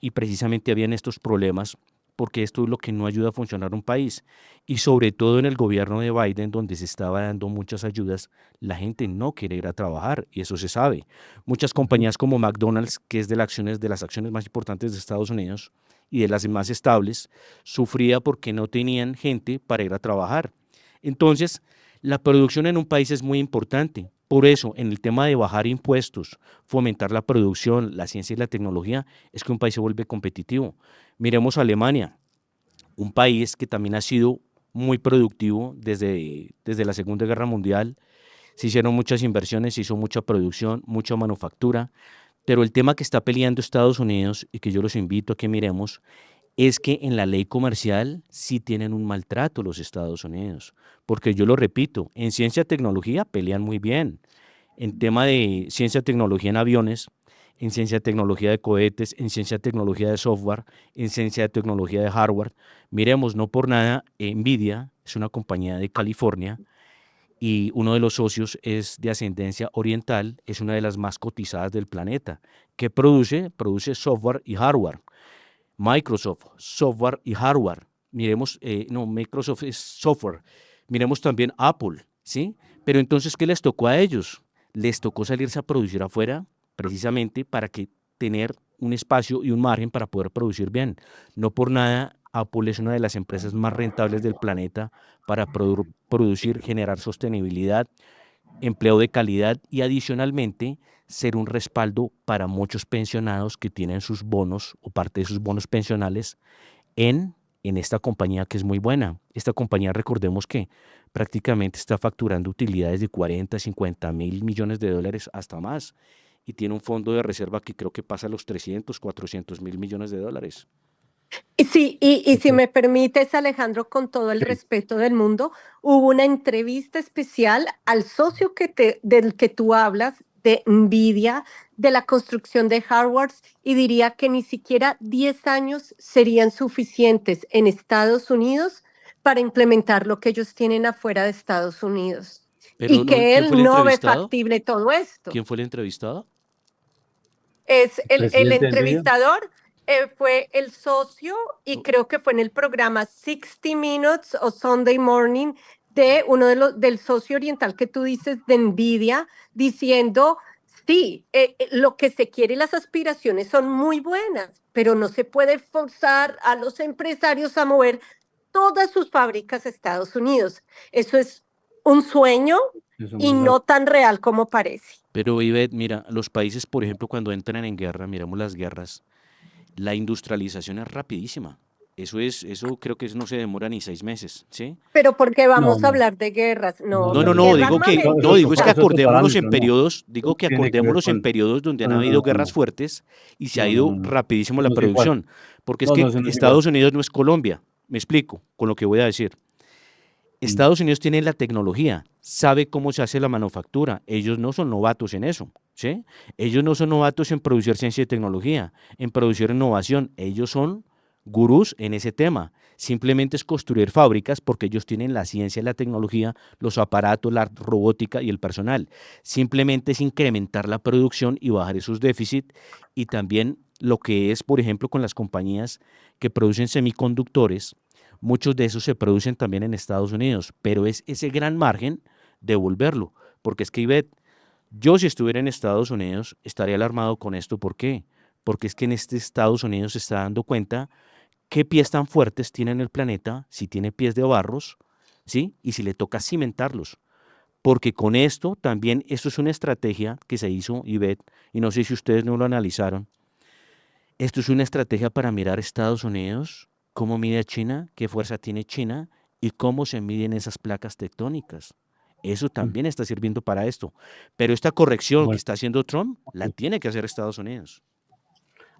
y precisamente habían estos problemas porque esto es lo que no ayuda a funcionar un país. Y sobre todo en el gobierno de Biden, donde se estaba dando muchas ayudas, la gente no quiere ir a trabajar y eso se sabe. Muchas compañías como McDonald's, que es de las acciones más importantes de Estados Unidos y de las más estables, sufría porque no tenían gente para ir a trabajar. Entonces, la producción en un país es muy importante. Por eso, en el tema de bajar impuestos, fomentar la producción, la ciencia y la tecnología, es que un país se vuelve competitivo. Miremos a Alemania, un país que también ha sido muy productivo desde la Segunda Guerra Mundial. Se hicieron muchas inversiones, se hizo mucha producción, mucha manufactura, pero el tema que está peleando Estados Unidos y que yo los invito a que miremos es que en la ley comercial sí tienen un maltrato los Estados Unidos, porque yo lo repito, en ciencia y tecnología pelean muy bien, en tema de ciencia y tecnología en aviones, en ciencia y tecnología de cohetes, en ciencia y tecnología de software, en ciencia y tecnología de hardware. Miremos, no por nada, Nvidia es una compañía de California y uno de los socios es de ascendencia oriental, es una de las más cotizadas del planeta. ¿Qué produce? Produce software y hardware. Microsoft, software y hardware. Miremos, no, Microsoft es software. Miremos también Apple, ¿sí? Pero entonces, ¿qué les tocó a ellos? Les tocó salirse a producir afuera, precisamente para que tener un espacio y un margen para poder producir bien. No por nada, Apple es una de las empresas más rentables del planeta para producir, generar sostenibilidad, empleo de calidad y adicionalmente ser un respaldo para muchos pensionados que tienen sus bonos o parte de sus bonos pensionales en esta compañía que es muy buena. Esta compañía, recordemos que prácticamente está facturando utilidades de 40, 50 mil millones de dólares hasta más y tiene un fondo de reserva que creo que pasa a los 300, 400 mil millones de dólares. Y sí, y si Ok, me permites, Alejandro, con todo el sí, respeto del mundo, hubo una entrevista especial al socio del que tú hablas, de NVIDIA, de la construcción de hardware, y diría que ni siquiera 10 años serían suficientes en Estados Unidos para implementar lo que ellos tienen afuera de Estados Unidos. Pero Y no, que ¿quién fue él el no ve entrevistado? factible todo esto. ¿Quién fue el entrevistado? Es el presidente de Nvidia. entrevistador fue el socio y creo que fue en el programa 60 Minutes o Sunday Morning de uno del socio oriental que tú dices de Nvidia, diciendo, sí, lo que se quiere y las aspiraciones son muy buenas, pero no se puede forzar a los empresarios a mover todas sus fábricas a Estados Unidos. Eso es un sueño Eso y muy raro. no tan real como parece. Pero Ivette, mira, los países, por ejemplo, cuando entran en guerra, miramos las guerras, la industrialización es rapidísima. Eso creo que eso no se demora ni 6 meses, ¿sí? Pero porque No, vamos a no, hablar de guerras, no, no, No, no, no, no, no, no, guerra digo no. que, Eso no, es digo es que armamentística. otro acordémonos en parámetro, no. periodos, No digo que tiene que ver acordémonos en periodos donde han no, no, habido no, guerras no, fuertes y se ha no, no, ido no, no. rapidísimo Eso la no es igual. producción, porque es No, no, que eso no es igual. Estados Unidos no es Colombia, me explico con lo que voy a decir. Mm. Estados Unidos tiene la tecnología, sabe cómo se hace la manufactura. Ellos no son novatos en eso, ¿sí? Ellos no son novatos en producir ciencia y tecnología, en producir innovación. Ellos son gurús en ese tema. Simplemente es construir fábricas porque ellos tienen la ciencia, la tecnología, los aparatos, la robótica y el personal. Simplemente es incrementar la producción y bajar esos déficits y también lo que es, por ejemplo, con las compañías que producen semiconductores. Muchos de esos se producen también en Estados Unidos, pero es ese gran margen devolverlo, porque es que, Ivette, yo si estuviera en Estados Unidos estaría alarmado con esto. ¿Por qué? Porque es que en este Estados Unidos se está dando cuenta qué pies tan fuertes tiene en el planeta, si tiene pies de barros, ¿sí? Y si le toca cimentarlos. Porque con esto también, esto es una estrategia que se hizo, Ivette, y no sé si ustedes no lo analizaron, esto es una estrategia para mirar Estados Unidos, cómo mide China, qué fuerza tiene China y cómo se miden esas placas tectónicas. Eso Mm. también está sirviendo para esto. Pero esta corrección que Bueno, está haciendo Trump la ok. tiene que hacer Estados Unidos.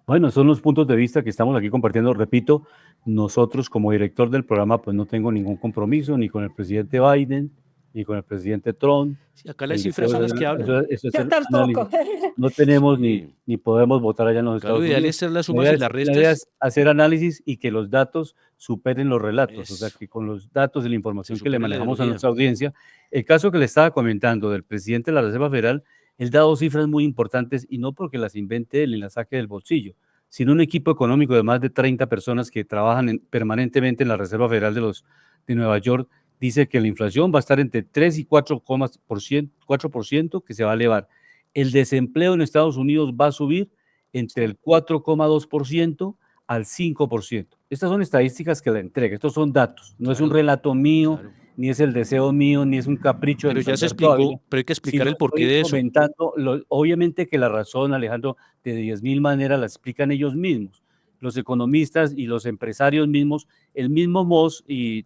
Bueno, son los puntos de vista que estamos aquí compartiendo. Repito, nosotros como director del programa, pues no tengo ningún compromiso ni con el presidente Biden, ni con el presidente Trump. Sí, acá las El cifras deseo son es, las que hablan. eso es Yo el análisis. tampoco. No tenemos Sí. ni podemos votar allá en los Acá lo Estados ideal Unidos. es hacer las La sumas idea y es, las la idea restas. es hacer análisis y que los datos superen los relatos, o sea, Eso. que con los datos y la Se información que le supera la manejamos a ideología. nuestra audiencia, el caso que le estaba comentando del presidente de la Reserva Federal, él da dos cifras muy importantes y no porque las invente él y las saque del bolsillo, sino un equipo económico de más de 30 personas que trabajan permanentemente en la Reserva Federal de Nueva York, dice que la inflación va a estar entre 3 y 4%, que se va a elevar. El desempleo en Estados Unidos va a subir entre el 4,2% al 5%. Estas son estadísticas que la entrega, estos son datos, no es un Claro, relato mío, claro. ni es el deseo mío, ni es un capricho de Pero Luis ya se Alberto Ávila, explicó, pero hay que explicar sino el porqué estoy de eso. comentando, obviamente que la razón, Alejandro, de 10.000 maneras la explican ellos mismos, los economistas y los empresarios mismos, el mismo Moss y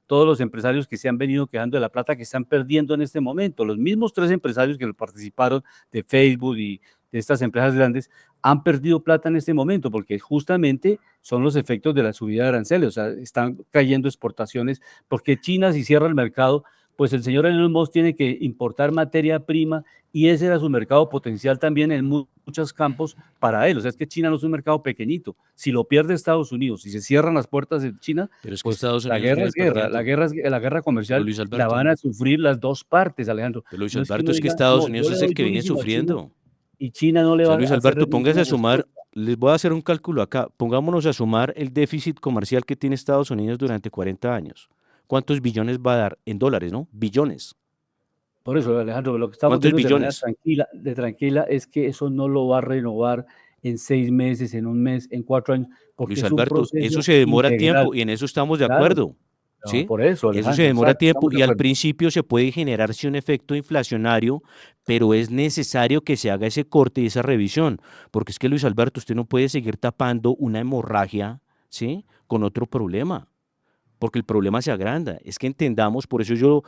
todos los empresarios que se han venido quejando de la plata que están perdiendo en este momento, los mismos 3 empresarios que participaron de Facebook y de estas empresas grandes, han perdido plata en este momento, porque justamente son los efectos de la subida de aranceles, o sea, están cayendo exportaciones, porque China si cierra el mercado, pues el señor Elon Musk tiene que importar materia prima y ese era su mercado potencial también en muchos campos para él, o sea, es que China no es un mercado pequeñito, si lo pierde Estados Unidos, si se cierran las puertas de China, Pero es que pues Estados la Unidos guerra viene es guerra, perdiendo. la guerra Pero comercial Luis la van Alberto, a sufrir las dos partes, Alejandro, pero Luis no es que Alberto, uno es que diga, Estados no, Unidos yo le es el doy que viene durísimo a China sufriendo. y China no O le sea, va Luis a hacer Alberto, póngase ninguna a sumar, respuesta. les voy a hacer un cálculo acá. Pongámonos a sumar el déficit comercial que tiene Estados Unidos durante 40 años. ¿Cuántos billones va a dar en dólares, no? Billones. Por eso, Alejandro, lo que estamos ¿Cuántos viendo de manera billones? tranquila es que eso no lo va a renovar en 6 meses, en un mes, en 4 años, porque Luis es un Alberto, eso proceso se demora integral. tiempo y en eso estamos de Claro, acuerdo, no, ¿sí? por eso, Eso se Alejandro, demora exacto, tiempo estamos de y al acuerdo. principio se puede generarse un efecto inflacionario, pero es necesario que se haga ese corte y esa revisión, porque es que Luis Alberto, usted no puede seguir tapando una hemorragia, ¿sí? Con otro problema, porque el problema se agranda. Es que entendamos, por eso yo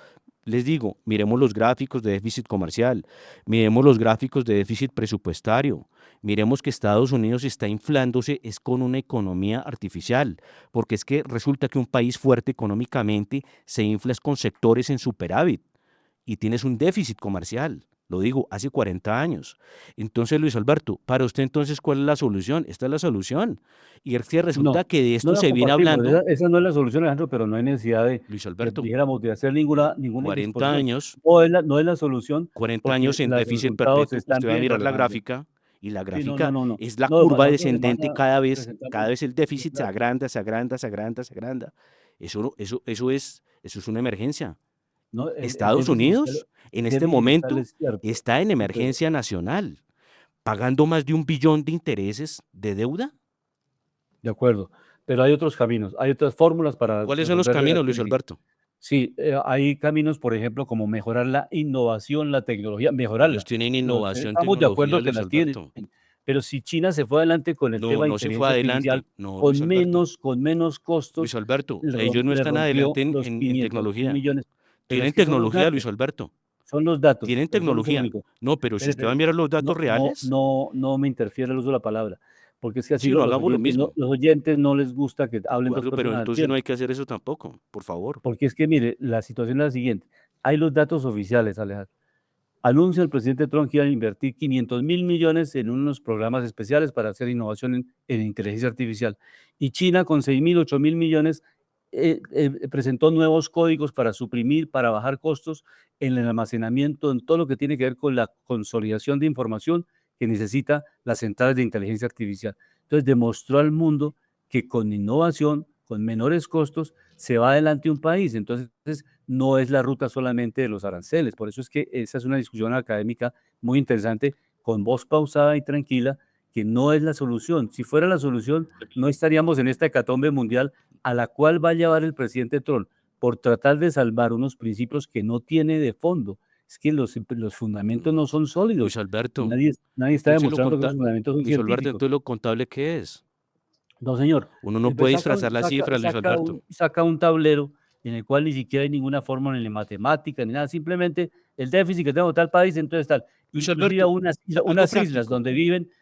les digo, miremos los gráficos de déficit comercial, miremos los gráficos de déficit presupuestario, miremos que Estados Unidos está inflándose es con una economía artificial, porque es que resulta que un país fuerte económicamente se infla es con sectores en superávit y tienes un déficit comercial. Lo digo, hace 40 años. Entonces, Luis Alberto, para usted entonces, ¿cuál es la solución? Esta es la solución. Y es que resulta No, que de no esto la se viene compartimos, hablando, esa no es la solución, Alejandro, pero no hay necesidad Luis de, Alberto, dijéramos, de hacer ninguna 40 indisposición. años, No es la solución 40 porque años en los déficit resultados se perpetuo, están usted va a viendo, mirar la Alejandro. gráfica y la Sí, gráfica no. es la No, curva nosotros además descendente cada vez, presentamos el los déficit se datos. agranda, se agranda, se agranda, se agranda. Eso es una emergencia. No, el Estados Unidos en este déficit fiscal momento es cierto. está en Entonces, emergencia nacional, pagando más de 1 billón de intereses de deuda. de acuerdo, pero hay otros caminos, hay otras fórmulas para ¿Cuáles son los resolver la caminos, Luis crisis. Alberto? Sí, hay caminos, por ejemplo, como mejorar la innovación, la tecnología, Ellos mejorarla. tienen innovación, Estamos de tecnología, acuerdo que Luis la tienen, Alberto. pero si China se fue adelante con el No, tema de no se fue inteligencia artificial, adelante. No, Luis Alberto. con menos Luis costos, Alberto, ellos no le están rompió adelante los en 500.000 tecnología. millones. Pero es Tienen que son los tecnología, datos, Luis Alberto. Tienen pero son los tecnología. únicos. No, pero si usted va a Espere, mirar los datos reales, no me interfiere el uso de la palabra, porque es que así sí, no a hagamos lo mismo. los oyentes no les gusta que De hablen dos acuerdo, pero personas al entonces no tiempo. hay que hacer eso tampoco, por favor. Porque es que, mire, la situación es la siguiente. Hay los datos oficiales, Alejandro. Anuncia el presidente Trump que iba a invertir 500.000 millones en unos programas especiales para hacer innovación en inteligencia artificial. Y China con 6.000, 8.000 millones presentó nuevos códigos para suprimir, para bajar costos en el almacenamiento, en todo lo que tiene que ver con la consolidación de información que necesita las centrales de inteligencia artificial. Entonces demostró al mundo que con innovación, con menores costos, se va adelante un país. Entonces no es la ruta solamente de los aranceles. Por eso es que esa es una discusión académica muy interesante, con voz pausada y tranquila, que no es la solución. Si fuera la solución, no estaríamos en esta hecatombe mundial a la cual va a llevar el presidente Trump por tratar de salvar unos principios que no tiene de fondo. Es que los fundamentos no son sólidos Luis y Alberto, nadie está entonces demostrando que esos fundamentos son Luis Alberto, científicos. entonces lo contable, ¿qué es? No, señor. Uno no puede Saca, disfrazar las cifras, Luis Alberto. saca un tablero en el cual ni siquiera hay ninguna fórmula ni matemática ni nada, simplemente el déficit que tengo tal país, entonces tal. Luis Inclusive a Alberto, algo unas islas práctico. donde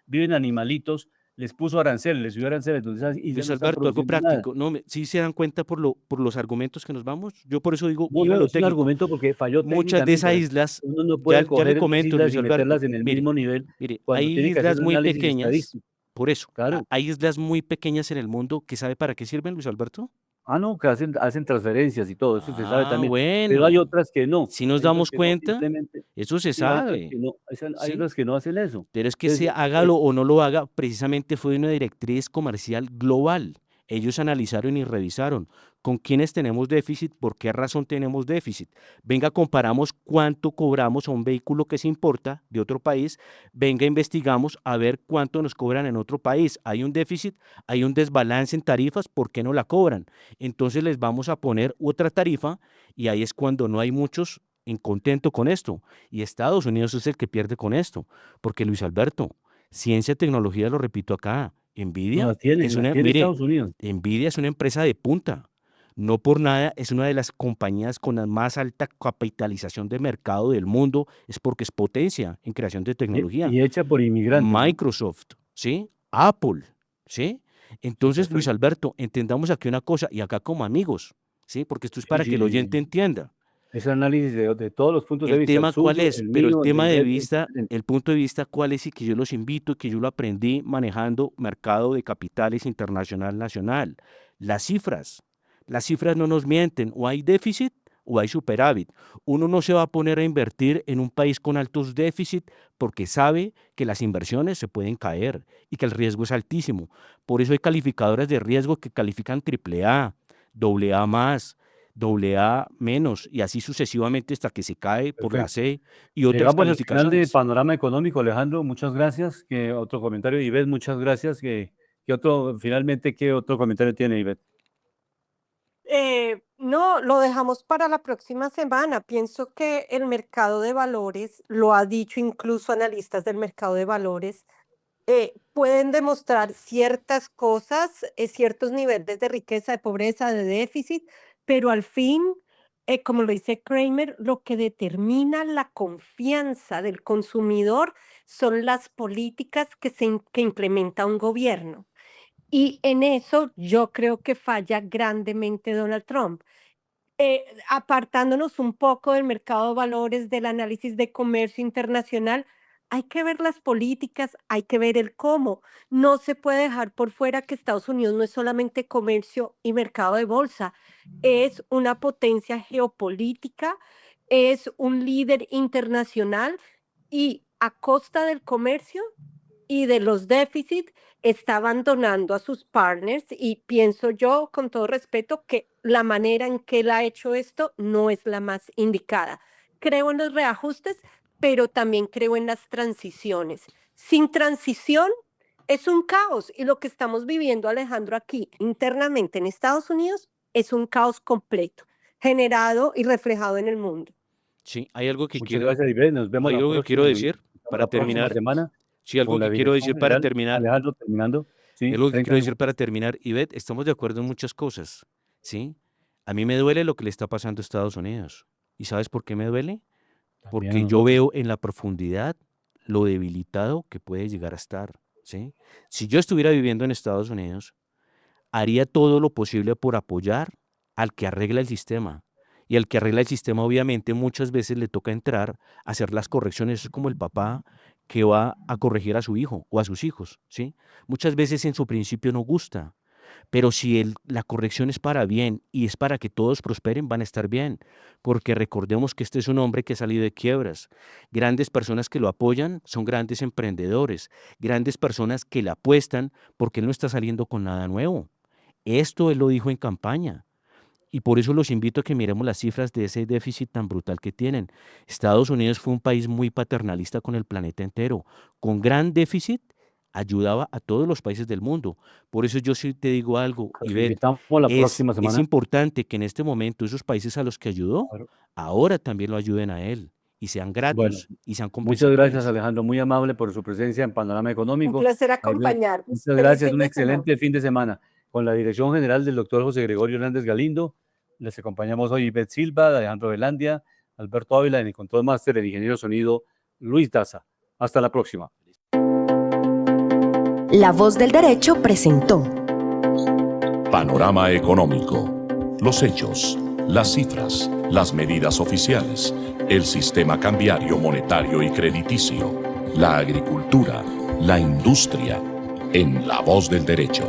viven animalitos, les puso aranceles, les subió aranceles, donde esas islas Luis no están Alberto, algo produciendo nada. práctico. No, sí se dan cuenta por los argumentos que nos vamos. Yo por eso digo, No, ir a no, lo es un técnico. argumento porque falló Muchas de técnicamente. esas islas, Uno no ya, puede ya le coger esas comento, islas Luis y Alberto, meterlas en el mire, mismo nivel hay cuando tiene que islas hacerse un muy análisis pequeñas, estadístico. por eso, Claro. hay islas muy pequeñas en el mundo que sabe para qué sirven, Luis Alberto. Ah, no, que hacen transferencias y todo, eso se sabe Ah, también, pero hay bueno, otras que no, si nos hay otras damos que no, cuenta, simplemente eso se sí, hay otras sabe, que no, hay ¿sí? otras que no hacen eso. Pero es que Entonces, hágalo o no lo haga, precisamente fue una directriz comercial global. Ellos analizaron y revisaron con quiénes tenemos déficit, por qué razón tenemos déficit. Venga, comparamos cuánto cobramos a un vehículo que se importa de otro país. Venga, investigamos a ver cuánto nos cobran en otro país. Hay un déficit, hay un desbalance en tarifas, ¿por qué no la cobran? Entonces les vamos a poner otra tarifa y ahí es cuando no hay muchos en contento con esto. Y Estados Unidos es el que pierde con esto. Porque Luis Alberto, ciencia y tecnología, lo repito acá, no, Nvidia es las una, tiene mire, Estados Unidos. Nvidia es una empresa de punta. No por nada es una de las compañías con la más alta capitalización de mercado del mundo, es porque es potencia en creación de tecnología. Y hecha por inmigrantes, ¿no? Microsoft, ¿sí? Apple, ¿sí? Entonces, Luis Supuestamente. Alberto, entendamos aquí una cosa, y acá como amigos, ¿sí? Porque esto es Sí, para que el oyente sí, entienda. ese análisis de todos los puntos de El vista, el tema cuál suyo, es, el pero el mío, el de tema de Ivette, vista, excelente. el punto de vista cuál es y que yo los invito, que yo lo aprendí manejando mercado de capitales internacional nacional. Las cifras no nos mienten, o hay déficit o hay superávit. Uno no se va a poner a invertir en un país con altos déficit porque sabe que las inversiones se pueden caer y que el riesgo es altísimo. Por eso hay calificadoras de riesgo que califican AAA, AA más, AA menos y así sucesivamente hasta que se cae por la Perfecto. C y otras Llegamos al final de calificaciones. Panorama Económico, Alejandro, muchas gracias. ¿Qué otro comentario? Ivette, muchas gracias. Finalmente, qué otro comentario tiene Ivette? No, lo dejamos para la próxima semana. Pienso que el mercado de valores, lo ha dicho incluso analistas del mercado de valores, pueden demostrar ciertas cosas, ciertos niveles de riqueza, de pobreza, de déficit, pero al fin, como lo dice Kramer, lo que determina la confianza del consumidor son las políticas que implementa un gobierno. Y en eso yo creo que falla grandemente Donald Trump. Apartándonos un poco del mercado de valores, del análisis de comercio internacional, hay que ver las políticas, hay que ver el cómo. No se puede dejar por fuera que Estados Unidos no es solamente comercio y mercado de bolsa, es una potencia geopolítica, es un líder internacional y a costa del comercio y de los déficits está abandonando a sus partners y pienso yo, con todo respeto, que la manera en que él ha hecho esto no es la más indicada. Creo en los reajustes, pero también creo en las transiciones. Sin transición es un caos y lo que estamos viviendo, Alejandro, aquí internamente en Estados Unidos es un caos completo, generado y reflejado en el mundo. Sí, hay algo que Muchas quiero, gracias, Ivette. Nos vemos hay la algo que próxima, quiero decir para la próxima terminar. semana Sí, algo con la que quiero Dirección decir para General. terminar. Alejandro, terminando. Sí, Algo que 30 quiero decir segundos. para terminar. Ivette, estamos de acuerdo en muchas cosas, ¿sí? A mí me duele lo que le está pasando a Estados Unidos. ¿Y sabes por qué me duele? También a Porque yo nosotros. veo en la profundidad lo debilitado que puede llegar a estar, ¿sí? Si yo estuviera viviendo en Estados Unidos, haría todo lo posible por apoyar al que arregla el sistema. Y al que arregla el sistema, obviamente, muchas veces le toca entrar a hacer las correcciones. Es como el papá que va a corregir a su hijo o a sus hijos, ¿sí? Muchas veces en su principio no gusta, pero si la corrección es para bien y es para que todos prosperen, van a estar bien, porque recordemos que este es un hombre que ha salido de quiebras. Grandes personas que lo apoyan son grandes emprendedores, grandes personas que le apuestan porque él no está saliendo con nada nuevo. Esto él lo dijo en campaña. Y por eso los invito a que miremos las cifras de ese déficit tan brutal que tienen. Estados Unidos fue un país muy paternalista con el planeta entero. Con gran déficit ayudaba a todos los países del mundo. Por eso yo sí te digo algo, Los Ivette, invitamos la es, próxima es semana. importante que en este momento esos países a los que ayudó, Claro. ahora también lo ayuden a él y sean Bueno, gratos y sean muchas gracias, compensatorios. Alejandro. Muy amable por su presencia en Panorama Un Económico. placer Ivette, acompañarlos. muchas Feliz gracias. fin Un de semana. excelente fin de semana. Con la dirección general del doctor José Gregorio Hernández Galindo, les acompañamos hoy Ivette Silva, Alejandro Velandia, Alberto Ávila, en el control máster, el ingeniero sonido Luis Daza. Hasta la próxima. La Voz del Derecho presentó Panorama Económico. Los hechos, las cifras, las medidas oficiales, el sistema cambiario, monetario y crediticio, la agricultura, la industria, en La Voz del Derecho.